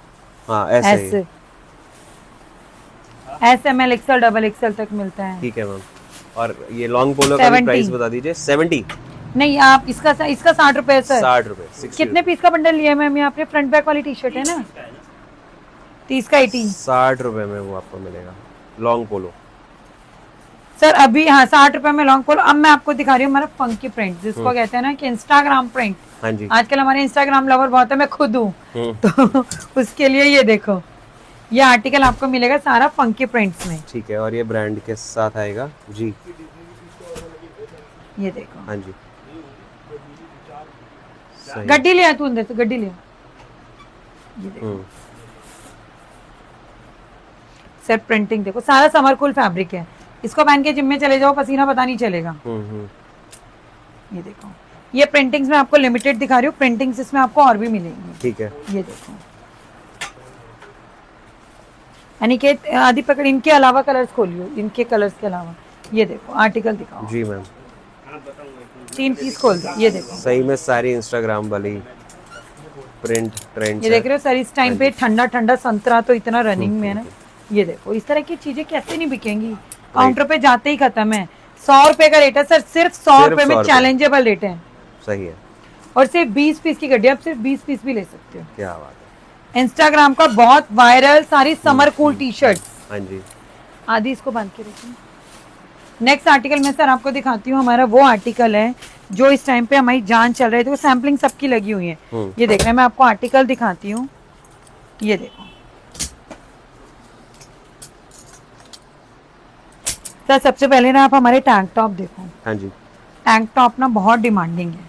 हाँ ऐसे SML XL XXL तक मिलता है। ठीक है मैम। और ये लॉन्ग पोलो का भी प्राइस बता दीजिए। 70 नहीं, आप इसका 60 रुपए सर। 60 रुपए। कितने पीस का बंडल लिया है मैम? यहाँ पे फ्रंट बैक वाली टी शर्ट है ना, 30 का 80, 60 रुपए में वो आपको मिलेगा लॉन्ग पोलो सर अभी। हाँ 60 रुपए में लॉन्ग पोलो। अब मैं आपको दिखा रही हूँ हमारा फंकी प्रिंट, जिसको कहते हैं ना कि इंस्टाग्राम प्रिंट। हाँ जी, आजकल हमारे इंस्टाग्राम लवर बहुत है, मैं खुद हूँ तो उसके लिए ये देखो, ये आर्टिकल आपको मिलेगा सारा फंकी प्रिंट्स में। ठीक है, और ये ब्रांड के साथ आएगा जी। ये देखो, हाँ जी, गड्डी लिया तू अंदर से, गड्डी लिया। ये देखो सर, प्रिंटिंग देखो, सारा समर कूल फैब्रिक है। इसको पहन के जिम में चले जाओ, पसीना पता नहीं चलेगा। ये देखो, ये प्रिंटिंग्स में आपको लिमिटेड दिखा रही हूँ, प्रिंटिंग्स इसमें आपको और भी मिलेंगी। ठीक है, ये देखो, अनिकेत आदि पकड़, इनके अलावा कलर्स खोलियो, इनके कलर्स के अलावा। ये देखो आर्टिकल दिखाओ जी मैम, 3 पीस खोल दो। ये देखो, सही में सारी इंस्टाग्राम वाली प्रिंट ट्रेंड। ये देख रहे हो सर, इस टाइम पे ठंडा ठंडा संतरा तो इतना रनिंग में है ना। ये देखो, इस तरह की चीजें कैसे नहीं बिकेंगी, काउंटर पे जाते ही खत्म है। 100 रुपए का रेट है सर, सिर्फ 100 रुपए में चैलेंजेबल रेट है। सही है, और सिर्फ 20 पीस की गड्डी, आप सिर्फ 20 पीस भी ले सकते हो। क्या बात है। इंस्टाग्राम का बहुत वायरल सारी समर कूल टी शर्ट। हाँ जी, आदि इसको बांध के रखिए। नेक्स्ट आर्टिकल मैं सर आपको दिखाती हूँ, हमारा वो आर्टिकल है जो इस टाइम पे हमारी जान चल रही थी, वो सैम्पलिंग सबकी लगी हुई है। ये देख रहे हैं, मैं आपको आर्टिकल दिखाती हूँ। ये देखो सर, सबसे पहले ना आप हमारे टैंक टॉप देखो। हाँ जी, टैंक टॉप ना बहुत डिमांडिंग है।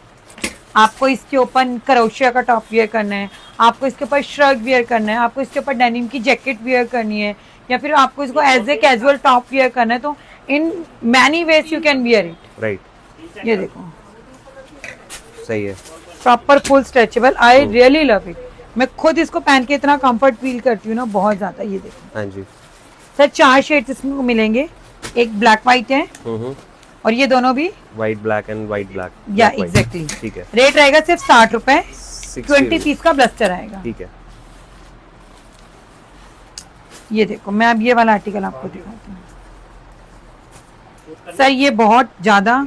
आपको इसके ऊपर क्रोशिया का टॉप वियर करना है, आपको इसके ऊपर श्रग वियर करना है, आपको इसके ऊपर डेनिम की जैकेट वियर करनी है, या फिर आपको इसको as a casual top wear करना है, तो in many ways you can wear it. Right, ये देखो, सही है, proper full stretchable. I really love it. मैं खुद इसको पहन के इतना कंफर्ट फील करती हूँ ना, बहुत ज्यादा। ये देखो हाँ जी सर, 4 शेड्स इसमें मिलेंगे, एक ब्लैक व्हाइट है और ये दोनों भी white black and white black. या एग्जैक्टली। ठीक है, रेट रहेगा सिर्फ 60 रुपए, 20 पीस का ब्लस्टर आएगा। ठीक है, ये देखो, मैं अब ये वाला आर्टिकल आपको दिखाती हूँ। सर ये बहुत ज्यादा,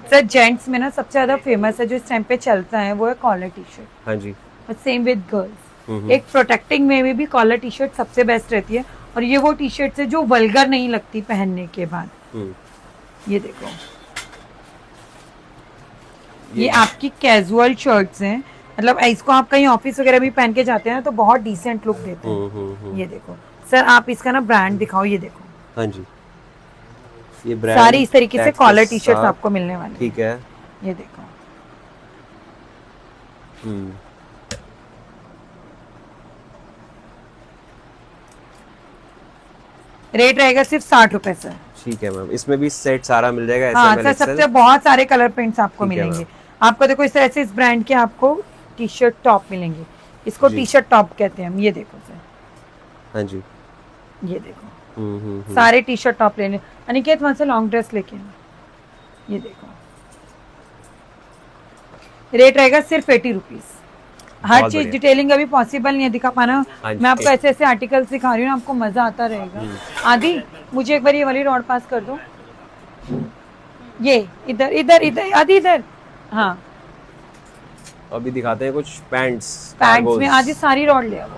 सर जेंट्स में ना सबसे ज्यादा फेमस है जो इस टाइम पे चलता है वो है कॉलर टी शर्ट। हाँ जी। सेम विद गर्ल्स, एक प्रोटेक्टिंग में भी कॉलर टी शर्ट सबसे बेस्ट रहती है। और ये वो टी शर्ट है जो वल्गर नहीं लगती पहनने के बाद। ये देखो, ये आपकी कैजुअल शर्ट्स हैं, मतलब इसको आप कहीं ऑफिस वगैरह भी पहन के जाते हैं ना तो बहुत डिसेंट लुक देते हैं। ये देखो सर, आप इसका ना ब्रांड दिखाओ। ये देखो, हाँ जी, ये ब्रांड सारी इस तरीके से कॉलर टी शर्ट आपको मिलने वाली। ठीक है, ये देखो। रेट रहेगा सिर्फ 60 रुपए सर। ठीक है मैम, इसमें भी सेट सारा मिल जाएगा। हाँ सर, सबसे बहुत सारे कलर प्रिंट्स आपको मिलेंगे। आपको देखो इस तरह से इस ब्रांड के आपको टी शर्ट टॉप मिलेंगे, इसको टी शर्ट टॉप कहते हैं हम। ये देखो सर, हाँ जी, ये देखो सारे टी शर्ट टॉप लेने। अनिकेत वहां से लॉन्ग ड्रेस लेके आना। ये देखो, रेट रहेगा सिर्फ 80 रुपीज। हर चीज डिटेलिंग अभी पॉसिबल नहीं है दिखा पाना। मैं आपको ऐसे ऐसे आर्टिकल्स दिखा रही हूँ, आपको मजा आता रहेगा। आदि मुझे एक बार ये वाली रॉड पास कर दो। ये इधर इधर इधर, आदि इधर। हाँ, अभी दिखाते हैं कुछ पैंट्स में। आदि सारी रॉड ले आओ।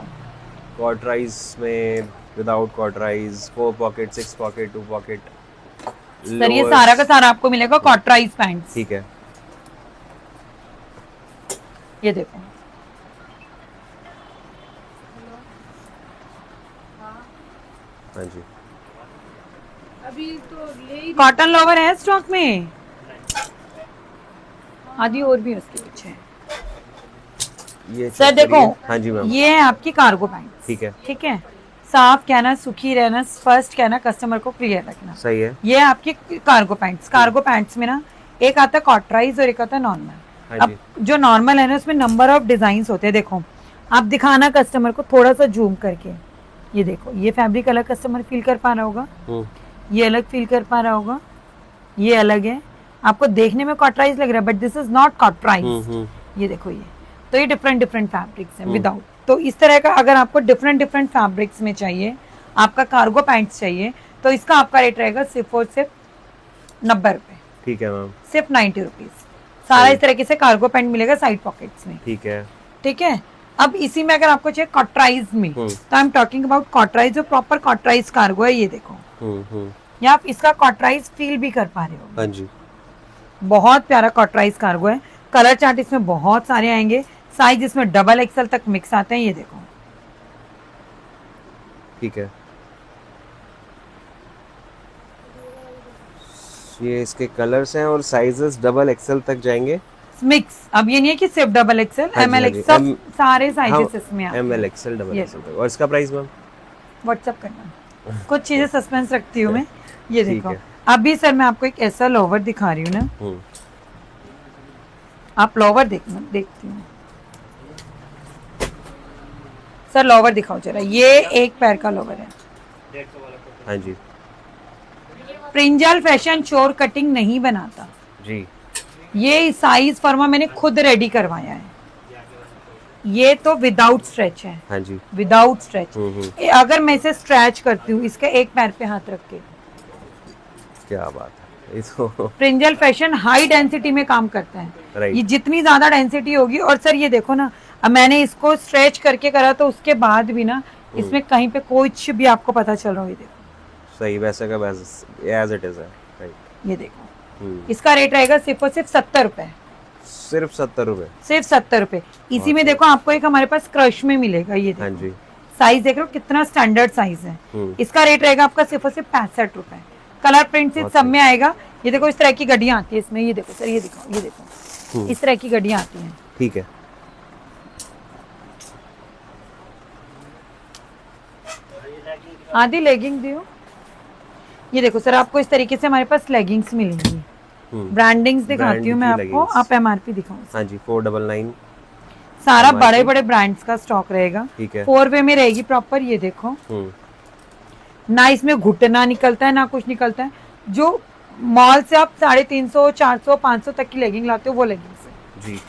कॉटराइज में, विदाउट कॉटराइज, 4 पॉकेट, 6 पॉकेट, 2 पॉकेट। सर ये सारा का सारा आपको मिलेगा कॉटराइज पैंट्स। ठीक है, ये देखो, हाँ जी, अभी तो ले कॉटन लोवर है स्टॉक में। आदि और भी उसके पीछे। ये सर देखो, हाँ जी मैम, ये है आपकी कार्गो पैंट। ठीक है, ठीक है, साफ कहना, सुखी रहना, फर्स्ट कहना, कस्टमर को क्लियर रखना। सही है। ये आपकी कार्गो पैंट्स। कार्गो पैंट्स में ना एक आता है कॉटराइज और एक आता है नॉर्मल। हाँ अब जो नॉर्मल है ना उसमें नंबर ऑफ डिजाइन होते हैं। देखो, आप दिखाना कस्टमर को थोड़ा सा जूम करके। ये देखो, ये फैब्रिक अलग कस्टमर फील कर पा रहा होगा, ये अलग फील कर पा रहा होगा, ये अलग है। आपको देखने में कॉटराइज लग रहा है बट दिस इज नॉट कॉटराइज। ये देखो, ये तो ये डिफरेंट डिफरेंट फैब्रिक्स हैं विदाउट। तो इस तरह का अगर आपको डिफरेंट डिफरेंट फैब्रिक्स में चाहिए, आपका कार्गो पैंट्स चाहिए, तो इसका आपका रेट रहेगा सिर्फ और सिर्फ 90 रुपए। ठीक है मैम, सिर्फ 90 रुपीज। सारा इस तरीके से कार्गो पैंट मिलेगा साइड पॉकेट्स में। ठीक है, ठीक है। अब इसी में अगर आपको चाहिए कॉटराइज में, तो आई एम टॉकिंग अबाउट कॉटराइज, जो प्रॉपर कॉटराइज कार्गो है। ये देखो, या आप इसका कॉटराइज फील भी कर पा रहे हो। हाँ जी, बहुत प्यारा कॉटराइज कार्गो है। कलर चार्ट इसमें बहुत सारे आएंगे, साइज इसमें डबल एक्सएल तक मिक्स आते हैं। ये देखो, ठीक है, ये इसके कलर्स हैं और साइजेस डबल एक्सएल तक जाएंगे मिक्स। अब ये नहीं है कि सिर्फ डबल एक्सएल, एमएल एक्सएल, सब सारे साइजेस इसमें आते हैं। एमएल एक्सएल, डबल एक्सएल तक। और इसका प्राइस मैम? व्हाट्सएप करना, कुछ चीजें सस्पेंस रखती हूँ मैं। ये ठीक देखो, है। अभी सर मैं आपको एक ऐसा लोवर दिखा रही हूँ ना, आप लोवर देखना, देखती हूँ सर। लोवर दिखाओ जरा, ये एक पैर का लोवर है। हाँ जी, प्रिंजल फैशन चोर कटिंग नहीं बनाता जी। ये साइज फर्मा मैंने खुद रेडी करवाया है। ये तो विदाउट स्ट्रेच है। हाँ जी, विदाउट स्ट्रेच। अगर मैं इसे स्ट्रेच करती हूँ, इसके एक पैर पे हाथ रख के, क्या बात है। ये तो प्रिंजल फैशन हाई डेंसिटी में काम करता है। राइट। ये जितनी ज्यादा डेंसिटी होगी, और सर ये देखो ना, अब मैंने इसको स्ट्रेच करके करा तो उसके बाद भी ना इसमें कहीं पे कुछ भी आपको पता चल रहा हो। ये देखो, सही वैसे का वैसे एज इट इज है। राइट। ये देखो, इसका रेट रहेगा सिर्फ और सिर्फ 70 रुपए। सिर्फ 70 रुपए? सिर्फ 70 रुपए। इसी में देखो आपको एक हमारे पास क्रश में मिलेगा। ये हाँ देखो, जी, साइज देख रहे हो कितना स्टैंडर्ड साइज है। इसका रेट रहेगा आपका सिर्फ और सिर्फ 65 रुपए। कलर प्रिंट सब में आएगा। ये देखो, इस तरह की गड्डियां आती है इसमें। ये देखो सर, ये दिखाओ, ये देखो, इस तरह की गड्डियां आती हैं। ठीक है, आधी लेगिंग दियो। ये देखो सर, आपको इस तरीके से हमारे पास लेगिंग्स मिलेंगी। ब्रांडिंग्स दिखाती हूँ मैं आपको, आप एमआरपी दिखाओ। हाँ जी, 499। सारा बड़े बड़े ब्रांड्स का स्टॉक रहेगा। ठीक है, 4 वे में रहेगी प्रॉपर। ये देखो, ना इसमें घुटना निकलता है ना कुछ निकलता है। जो मॉल से आप 350, 400, 500 तक की लेगिंग लाते हो, वो लेगिंग्स है जी।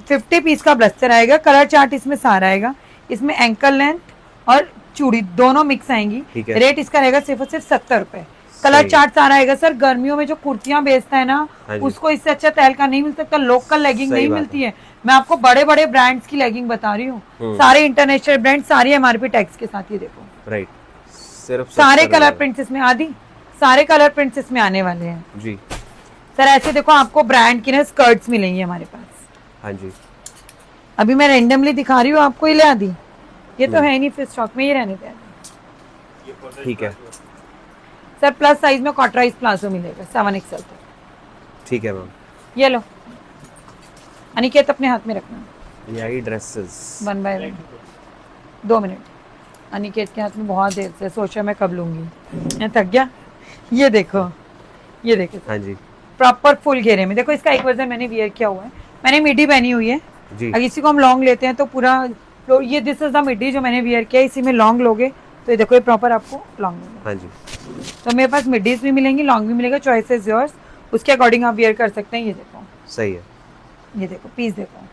50 पीस का ब्लस्टर आएगा। कलर चार्ट इसमें सारा आएगा। इसमें एंकल लेंथ और चूड़ी दोनों मिक्स आएंगी। रेट इसका रहेगा सिर्फ और सिर्फ 70 रुपए। कलर सही। चार्ट सारा आएगा सर। गर्मियों में जो कुर्तियां बेचता है ना, हाँ जी। उसको इससे अच्छा तहल का नहीं मिल सकता। लोकल लेगिंग सही नहीं बात मिलती है। मैं आपको बड़े बड़े ब्रांड्स की लेगिंग बता रही हूँ, हम्म। सारे इंटरनेशनल ब्रांड, सारी एमआरपी टैक्स के साथ। ये देखो राइट, सिर्फ सारे 70 कलर रुपए। प्रिंट्स इसमें, आदि सारे कलर प्रिंट्स इसमें आने वाले हैं जी। सर। ऐसे देखो आपको ब्रांड की ना स्कर्ट्स मिलेंगी हमारे पास। हाँ जी। अभी मैं रैंडमली दिखा रही हूँ आपको, ये ले आदि, ये तो है नहीं फिर स्टॉक में, ये रहने दे आदि। ठीक है सर प्लस साइज में कॉटराइज प्लाजो मिलेगा 7XL तक। ठीक है मैम। ये लो अनिकेत, अपने हाथ में रखना। यही ड्रेसेस 1 by 1। 2 मिनट। अनिकेत के हाथ में बहुत देर से, सोचा मैं कब लूंगी, मैं थक गया। ये देखो, ये देखो हाँ जी। प्रॉपर फुल घेरे में। देखो इसका एक वर्जन मैंने वियर किया हुआ है, मैंने मिडी पहनी हुई है। जी। अगर इसी को हम लॉन्ग लेते हैं तो पूरा ये दिस इज द मिडी जो मैंने वियर किया है। इसी में लॉन्ग लोगे तो ये देखो, ये प्रॉपर आपको लॉन्ग मिलेगा। हाँ जी। तो मेरे पास मिडीज भी मिलेंगी, लॉन्ग भी मिलेगा, चॉइस इज योर्स। उसके अकॉर्डिंग आप वियर कर सकते हैं। ये देखो, सही है। ये देखो पीस देखो,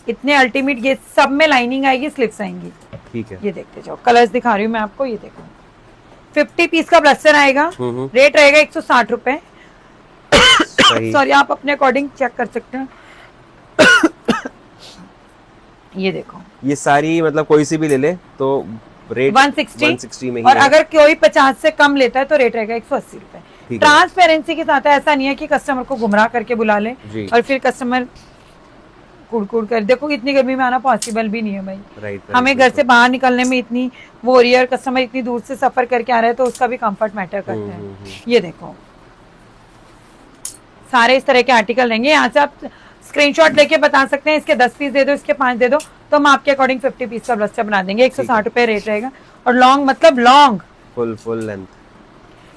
इतने अल्टीमेट। ये सब में लाइनिंग आएगी, स्लिप्स आएंगी। ठीक है। ये देखते जाओ, कलर्स दिखा रही हूँ मैं आपको। ये देखो 50 पीस का ब्लस्टर आएगा, रेट रहेगा 160 रुपए। सही। सॉरी, आप अपने अकॉर्डिंग चेक कर सकते हैं। ये देखो, ये सारी मतलब कोई सी भी ले ले तो रेट 160 में ही और है। अगर कोई 50 से कम लेता है तो रेट रहेगा 180 रुपए। ठीक है। ट्रांसपेरेंसी के साथ है, ऐसा नहीं है कि कस्टमर को गुमराह करके बुला ले जी। और फिर कस्टमर कुड़ कर। देखो इतनी गर्मी में आना पॉसिबल भी नहीं है भाई। राइट। हमें घर से बाहर निकलने में इतनी वो रियर, कस्टमर इतनी दूर से सफर करके आ रहा है तो उसका भी कंफर्ट मैटर करता है। ये देखो सारे इस तरह के आर्टिकल रहेंगे। यहाँ से आप स्क्रीनशॉट लेके बता सकते हैं इसके 10 पीस दे दो, इसके 5 दे दो, तो हम आपके अकॉर्डिंग 50 पीस का ब्लस्टर बना देंगे। 160 रुपए रेट रहेगा। और लॉन्ग मतलब लॉन्ग फुल लेंथ।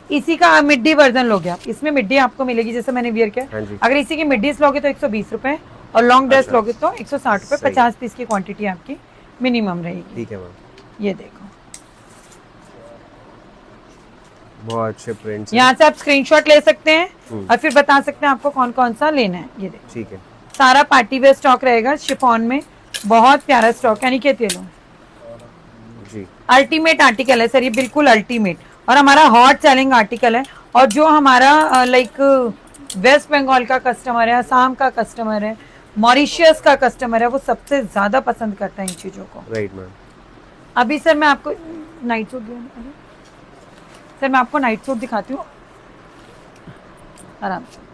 इसी का मिड्डी वर्जन लोगे आप, इसमें मिड्डी आपको मिलेगी जैसे मैंने वियर किया। हाँ जी। अगर इसी की मिड्डीज लोगे तो 120 रुपए और लॉन्ग ड्रेस लोगे तो 160 रुपए। सही। 50 पीस की क्वांटिटी आपकी मिनिमम रहेगी। ठीक है मैम। ये देखो, बहुत अच्छे प्रिंट्स। यहाँ से आप स्क्रीनशॉट ले सकते हैं और फिर बता सकते हैं आपको कौन कौन सा लेना है। ये देखो ठीक है। सारा पार्टी वेयर स्टॉक रहेगा शिफॉन में, बहुत प्यारा स्टॉक। यानी कि ये लो जी। अल्टीमेट आर्टिकल है सर, ये बिल्कुल अल्टीमेट और हमारा हॉट सेलिंग आर्टिकल है। और जो हमारा लाइक वेस्ट बंगाल का कस्टमर है, असम का कस्टमर है, मॉरिशियस का कस्टमर है, वो सबसे ज्यादा पसंद करता है इन चीजों को। Right ma'am. अभी सर मैं आपको नाइट सूट दिया, सर मैं आपको नाइट सूट दिखाती हूँ आराम से।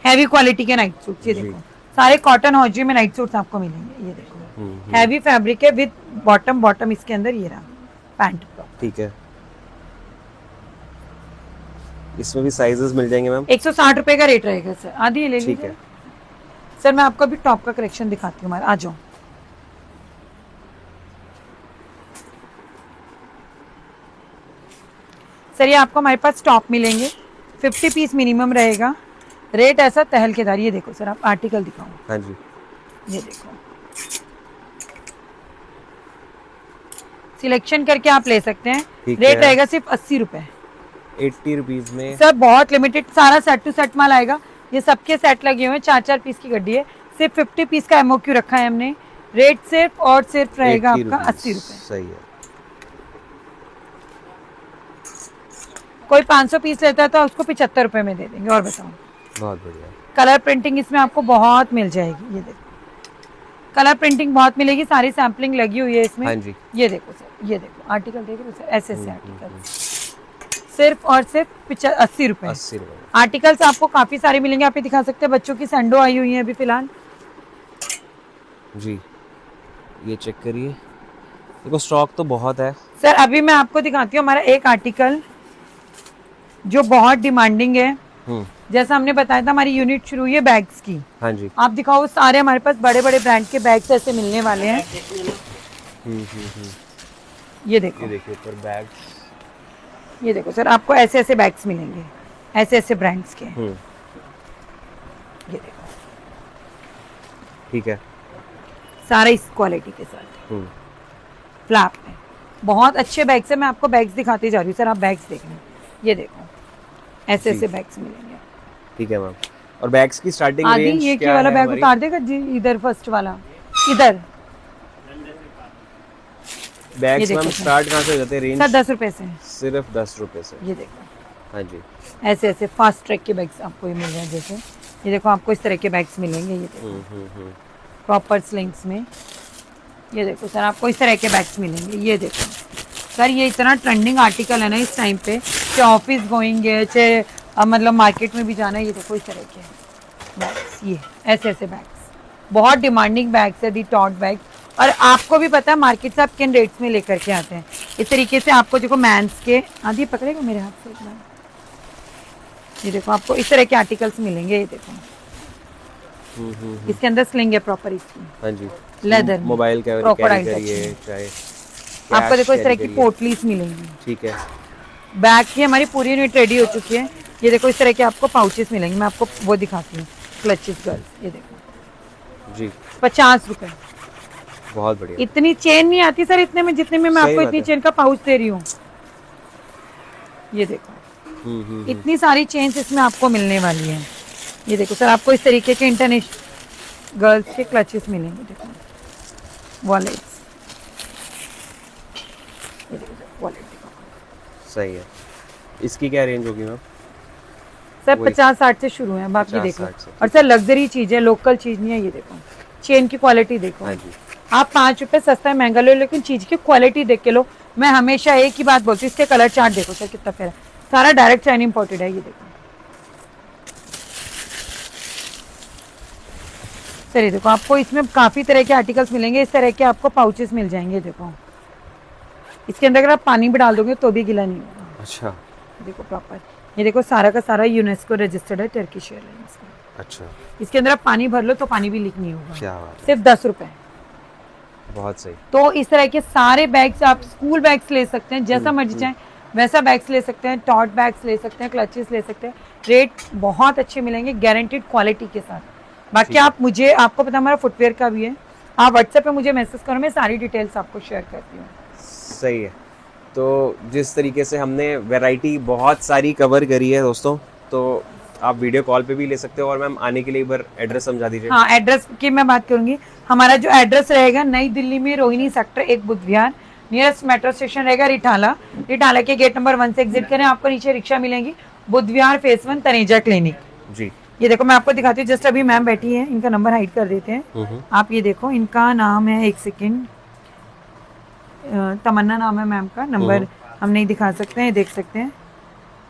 हैवी क्वालिटी के नाइट सूट, ये जी। देखो सारे कॉटन हॉजी में नाइट सूट्स आपको मिलेंगे। ये देखो हैवी फैब्रिक है विद बॉटम इसके अंदर ये रहा पैंट। ठीक है। इसमें भी साइजेस मिल जाएंगे मैम। 160 रुपए का रेट रहेगा सर। आधी ये ले ठीक लीजिए। है। सर मैं आपको अभी टॉप का कलेक्शन दिखाती हूँ हमारा, आ जाओ। सर ये आपको हमारे पास टॉप मिलेंगे, 50 पीस मिनिमम रहेगा। रेट ऐसा तहलकेदार। ये देखो सर, आप आर्टिकल दिखाओ। हाँ जी। ये देखो सिलेक्शन करके आप ले सकते हैं। ठीक रेट है। रहेगा सिर्फ 80 रुपए। 80 रुपीज में सर बहुत लिमिटेड, सारा सेट टू सेट माल आएगा। ये सबके सेट लगे हुए हैं, 4-4 पीस की गड्डी है। सिर्फ 50 पीस का एमओक्यू रखा है हमने। रेट सिर्फ और सिर्फ रहेगा 80 आपका रुपीज। 80 रुपए। सही है। कोई 500 पीस लेता है तो उसको 75 रुपए में दे देंगे। और बताओ, बहुत बढ़िया। कलर प्रिंटिंग इसमें आपको बहुत मिल जाएगी। ये देखो कलर प्रिंटिंग बहुत मिलेगी, सारी सैम्पलिंग लगी हुई है इसमें। हाँ जी। ये देखो सर, ये देखो आर्टिकल देख रहे हो सर, ऐसे ऐसे आर्टिकल सिर्फ और सिर्फ 80 रुपए। 80 रुपए। आर्टिकल्स आपको काफी सारे मिलेंगे। आप ये दिखा सकते हैं, बच्चों की सैंडो आई हुई है अभी फिलहाल। जी, ये चेक करिए। देखो स्टॉक तो बहुत है सर अभी मैं आपको दिखाती हूँ हमारा एक आर्टिकल जो बहुत डिमांडिंग है। जैसा हमने बताया था, हमारी यूनिट शुरू हुई है बैग्स की। हाँ जी। आप दिखाओ, सारे हमारे पास बड़े बड़े ब्रांड के बैग्स ऐसे मिलने वाले हैं। ये देखो, ये देखिए ऊपर बैग। ये देखो सर, आपको ऐसे ऐसे बैग्स मिलेंगे, ऐसे ऐसे ब्रांड्स के। ये देखो ठीक है। सारे इस क्वालिटी के साथ फ्लैप में बहुत अच्छे बैग्स है। मैं आपको बैग्स दिखाती जा रही हूँ सर, आप बैग्स देख लें। ये देखो ऐसे ऐसे बैग्स मिलेंगे। ठीक है मैम। और बैग्स की स्टार्टिंग आदि रेंज ये क्या वाला है बैग हमारी? उतार देगा जी, इधर फर्स्ट वाला इधर। बैग्स देखो मैम सर। स्टार्ट कहाँ से हो जाते हैं रेंज? सर 10 रुपए से है। सिर्फ 10 रुपए से। ये देखो हाँ जी। ऐसे ऐसे फास्ट ट्रैक के बैग्स आपको ये मिल रहे हैं। जैसे ये देखो आपको इस तरह के बैग्स मिलेंगे। ये देखो प्रॉपर स्लिंग्स में। ये देखो सर आपको इस तरह के बैग्स मिलेंगे। ये देखो सर ये इतना ट्रेंडिंग आर्टिकल है ना इस टाइम पे कि ऑफिस गोइंग है चाहे मतलब मार्केट में भी जाना है। ये देखो इस तरह के बैग्स, ये ऐसे ऐसे बैग्स बहुत डिमांडिंग बैग्स है दी टॉट बैग। और आपको भी पता है मार्केट से आप किन रेट्स में लेकर के आते हैं। इस तरीके से आपको देखो मैंस के आधी पकड़ेगा मेरे हाथ से एक बार। ये देखो आपको इस तरह के आर्टिकल्स मिलेंगे। ये देखो इसके अंदर स्लिंग है प्रॉपर इसकी। हाँ जी। लेदर मोबाइल कैरी crocodile करिए touch चाहे आपको देखो इस तरह कैरी की करिए। पोटलीस मिलेंगी। ठीक है। बैग की हमारी पूरी यूनिट रेडी हो चुकी है। ये देखो इस तरह के आपको पाउचेस मिलेंगे। मैं आपको वो दिखाती हूँ क्लचेस गर्ल्स। ये देखो जी 50 रुपए। बहुत बढ़िया। इतनी चेन नहीं आती सर इतने में जितने में मैं सही आपको बात इतनी है। चेन का पाउच दे रही हूँ। ये देखो इतनी सारी चेन्स इसमें आपको मिलने वाली है। ये देखो सर आपको इस तरीके के इंटरनेशनल गर्ल्स के क्लचेस मिलेंगे। देखो वॉलेट्स। ये देखो वॉलेट देखो सही है। इसकी क्या रेंज होगी मैम? सर वही। 50-60 से शुरू है। बाकी 50-60 देखो से। और सर लग्जरी चीज है लोकल चीज नहीं है। ये देखो चेन की क्वालिटी देखो। हाँ जी। आप 5 रुपए सस्ता है महंगा लो लेकिन चीज की क्वालिटी देख के लो। मैं हमेशा एक ही बात बोलती हूँ इसके कलर चार्ट देखो सर कितना प्यारा सारा डायरेक्ट चाइना इंपोर्टेड है। ये देखो सर ये देखो आपको इसमें काफी तरह के आर्टिकल्स मिलेंगे। इस तरह के आपको पाउचेस मिल जाएंगे। देखो इसके अंदर अगर आप पानी भी डाल दोगे तो भी गीला नहीं होगा। अच्छा देखो प्रॉपर ये देखो सारा का सारा यूनेस्को रजिस्टर्ड है टर्किश एयरलाइंस का। अच्छा इसके अंदर आप पानी भर लो तो पानी भी लीक नहीं होगा। क्या बात है। सिर्फ 10 रुपए। बहुत सही। तो इस तरह के सारे बैग्स आप स्कूल बैग्स ले सकते हैं जैसा मर्जी चाहें वैसा बैग्स ले सकते हैं। टॉट बैग्स ले सकते हैं क्लचेस ले सकते हैं। रेट बहुत अच्छे मिलेंगे गारंटीड क्वालिटी के साथ। बाकी आप मुझे आपको पता हमारा फुटवेयर का भी है। आप व्हाट्सएप पे मुझे मैसेज करो मैं सारी डिटेल्स आपको शेयर करती हूँ। सही है। तो जिस तरीके से हमने वैरायटी बहुत सारी कवर करी है दोस्तों, तो आप वीडियो कॉल पे भी ले सकते हो। और मैम आने के लिए एक बार एड्रेस समझा दीजिए। हाँ एड्रेस की मैं बात करूंगी। हमारा जो एड्रेस रहेगा नई दिल्ली में रोहिणी सेक्टर 1 बुद्ध विहार नियरेस्ट मेट्रो स्टेशन रहेगा रिठाला। रिठाला के गेट नंबर 1 से एग्जिट करें आपको नीचे रिक्शा मिलेंगी बुद्ध विहार फेस 1 तनेजा क्लिनिक। जी ये देखो मैं आपको दिखाती हूँ। जस्ट अभी मैम बैठी है इनका नंबर हाइड कर देते हैं। आप ये देखो इनका नाम है एक सेकेंड तमन्ना नाम है मैम का। नंबर हम नहीं दिखा सकते हैं देख सकते हैं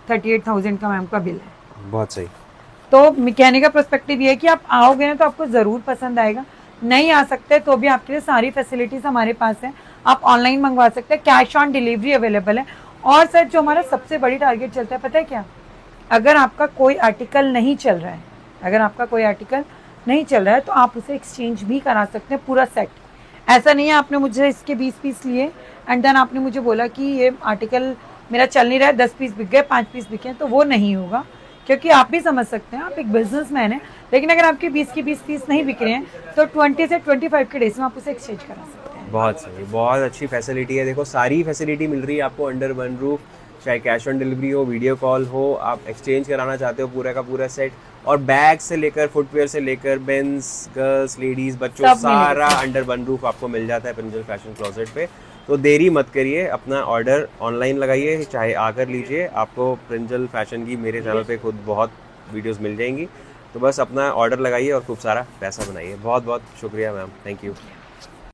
38,000 का मैम का बिल है। बहुत सही। तो कहने का पर्सपेक्टिव ये है कि आप आओगे ना तो आपको ज़रूर पसंद आएगा। नहीं आ सकते तो भी आपके लिए सारी फैसिलिटीज़ हमारे पास है। आप ऑनलाइन मंगवा सकते हैं कैश ऑन डिलीवरी अवेलेबल है। और सर जो हमारा सबसे बड़ी टारगेट चलता है पता है क्या? अगर आपका कोई आर्टिकल नहीं चल रहा है अगर आपका कोई आर्टिकल नहीं चल रहा है तो आप उसे एक्सचेंज भी करा सकते हैं पूरा सेट। ऐसा नहीं है आपने मुझे इसके 20 पीस लिए एंड देन आपने मुझे बोला कि ये आर्टिकल मेरा चल नहीं रहा है 10 पीस बिक गए 5 पीस बिके तो वो नहीं होगा। क्योंकि आप भी समझ सकते हैं आप एक बिजनेसमैन है। लेकिन अगर आपके 20 की 20 पीस नहीं बिक रहे हैं तो 20 से 25 के डेज में आप उसे एक्सचेंज करा सकते हैं। बहुत सही। बहुत अच्छी फैसिलिटी है। देखो सारी फैसिलिटी मिल रही है आपको अंडर वन रूफ। चाहे कैश ऑन डिलीवरी हो वीडियो कॉल हो आप एक्सचेंज कराना चाहते हो पूरा का पूरा सेट। और बैग से लेकर फुटवेयर से लेकर मेंस गर्ल्स लेडीज बच्चों सब मिलेगा। सारा अंडर वन रूफ आपको मिल जाता है प्रिंजल फैशन क्लोजेट पे। तो देरी मत करिए अपना ऑर्डर ऑनलाइन लगाइए चाहे आकर लीजिए। आपको प्रिंजल फैशन की मेरे चैनल पे खुद बहुत वीडियोस मिल जाएंगी। तो बस अपना ऑर्डर लगाइए और खूब सारा पैसा बनाइए। बहुत बहुत शुक्रिया मैम। Thank you.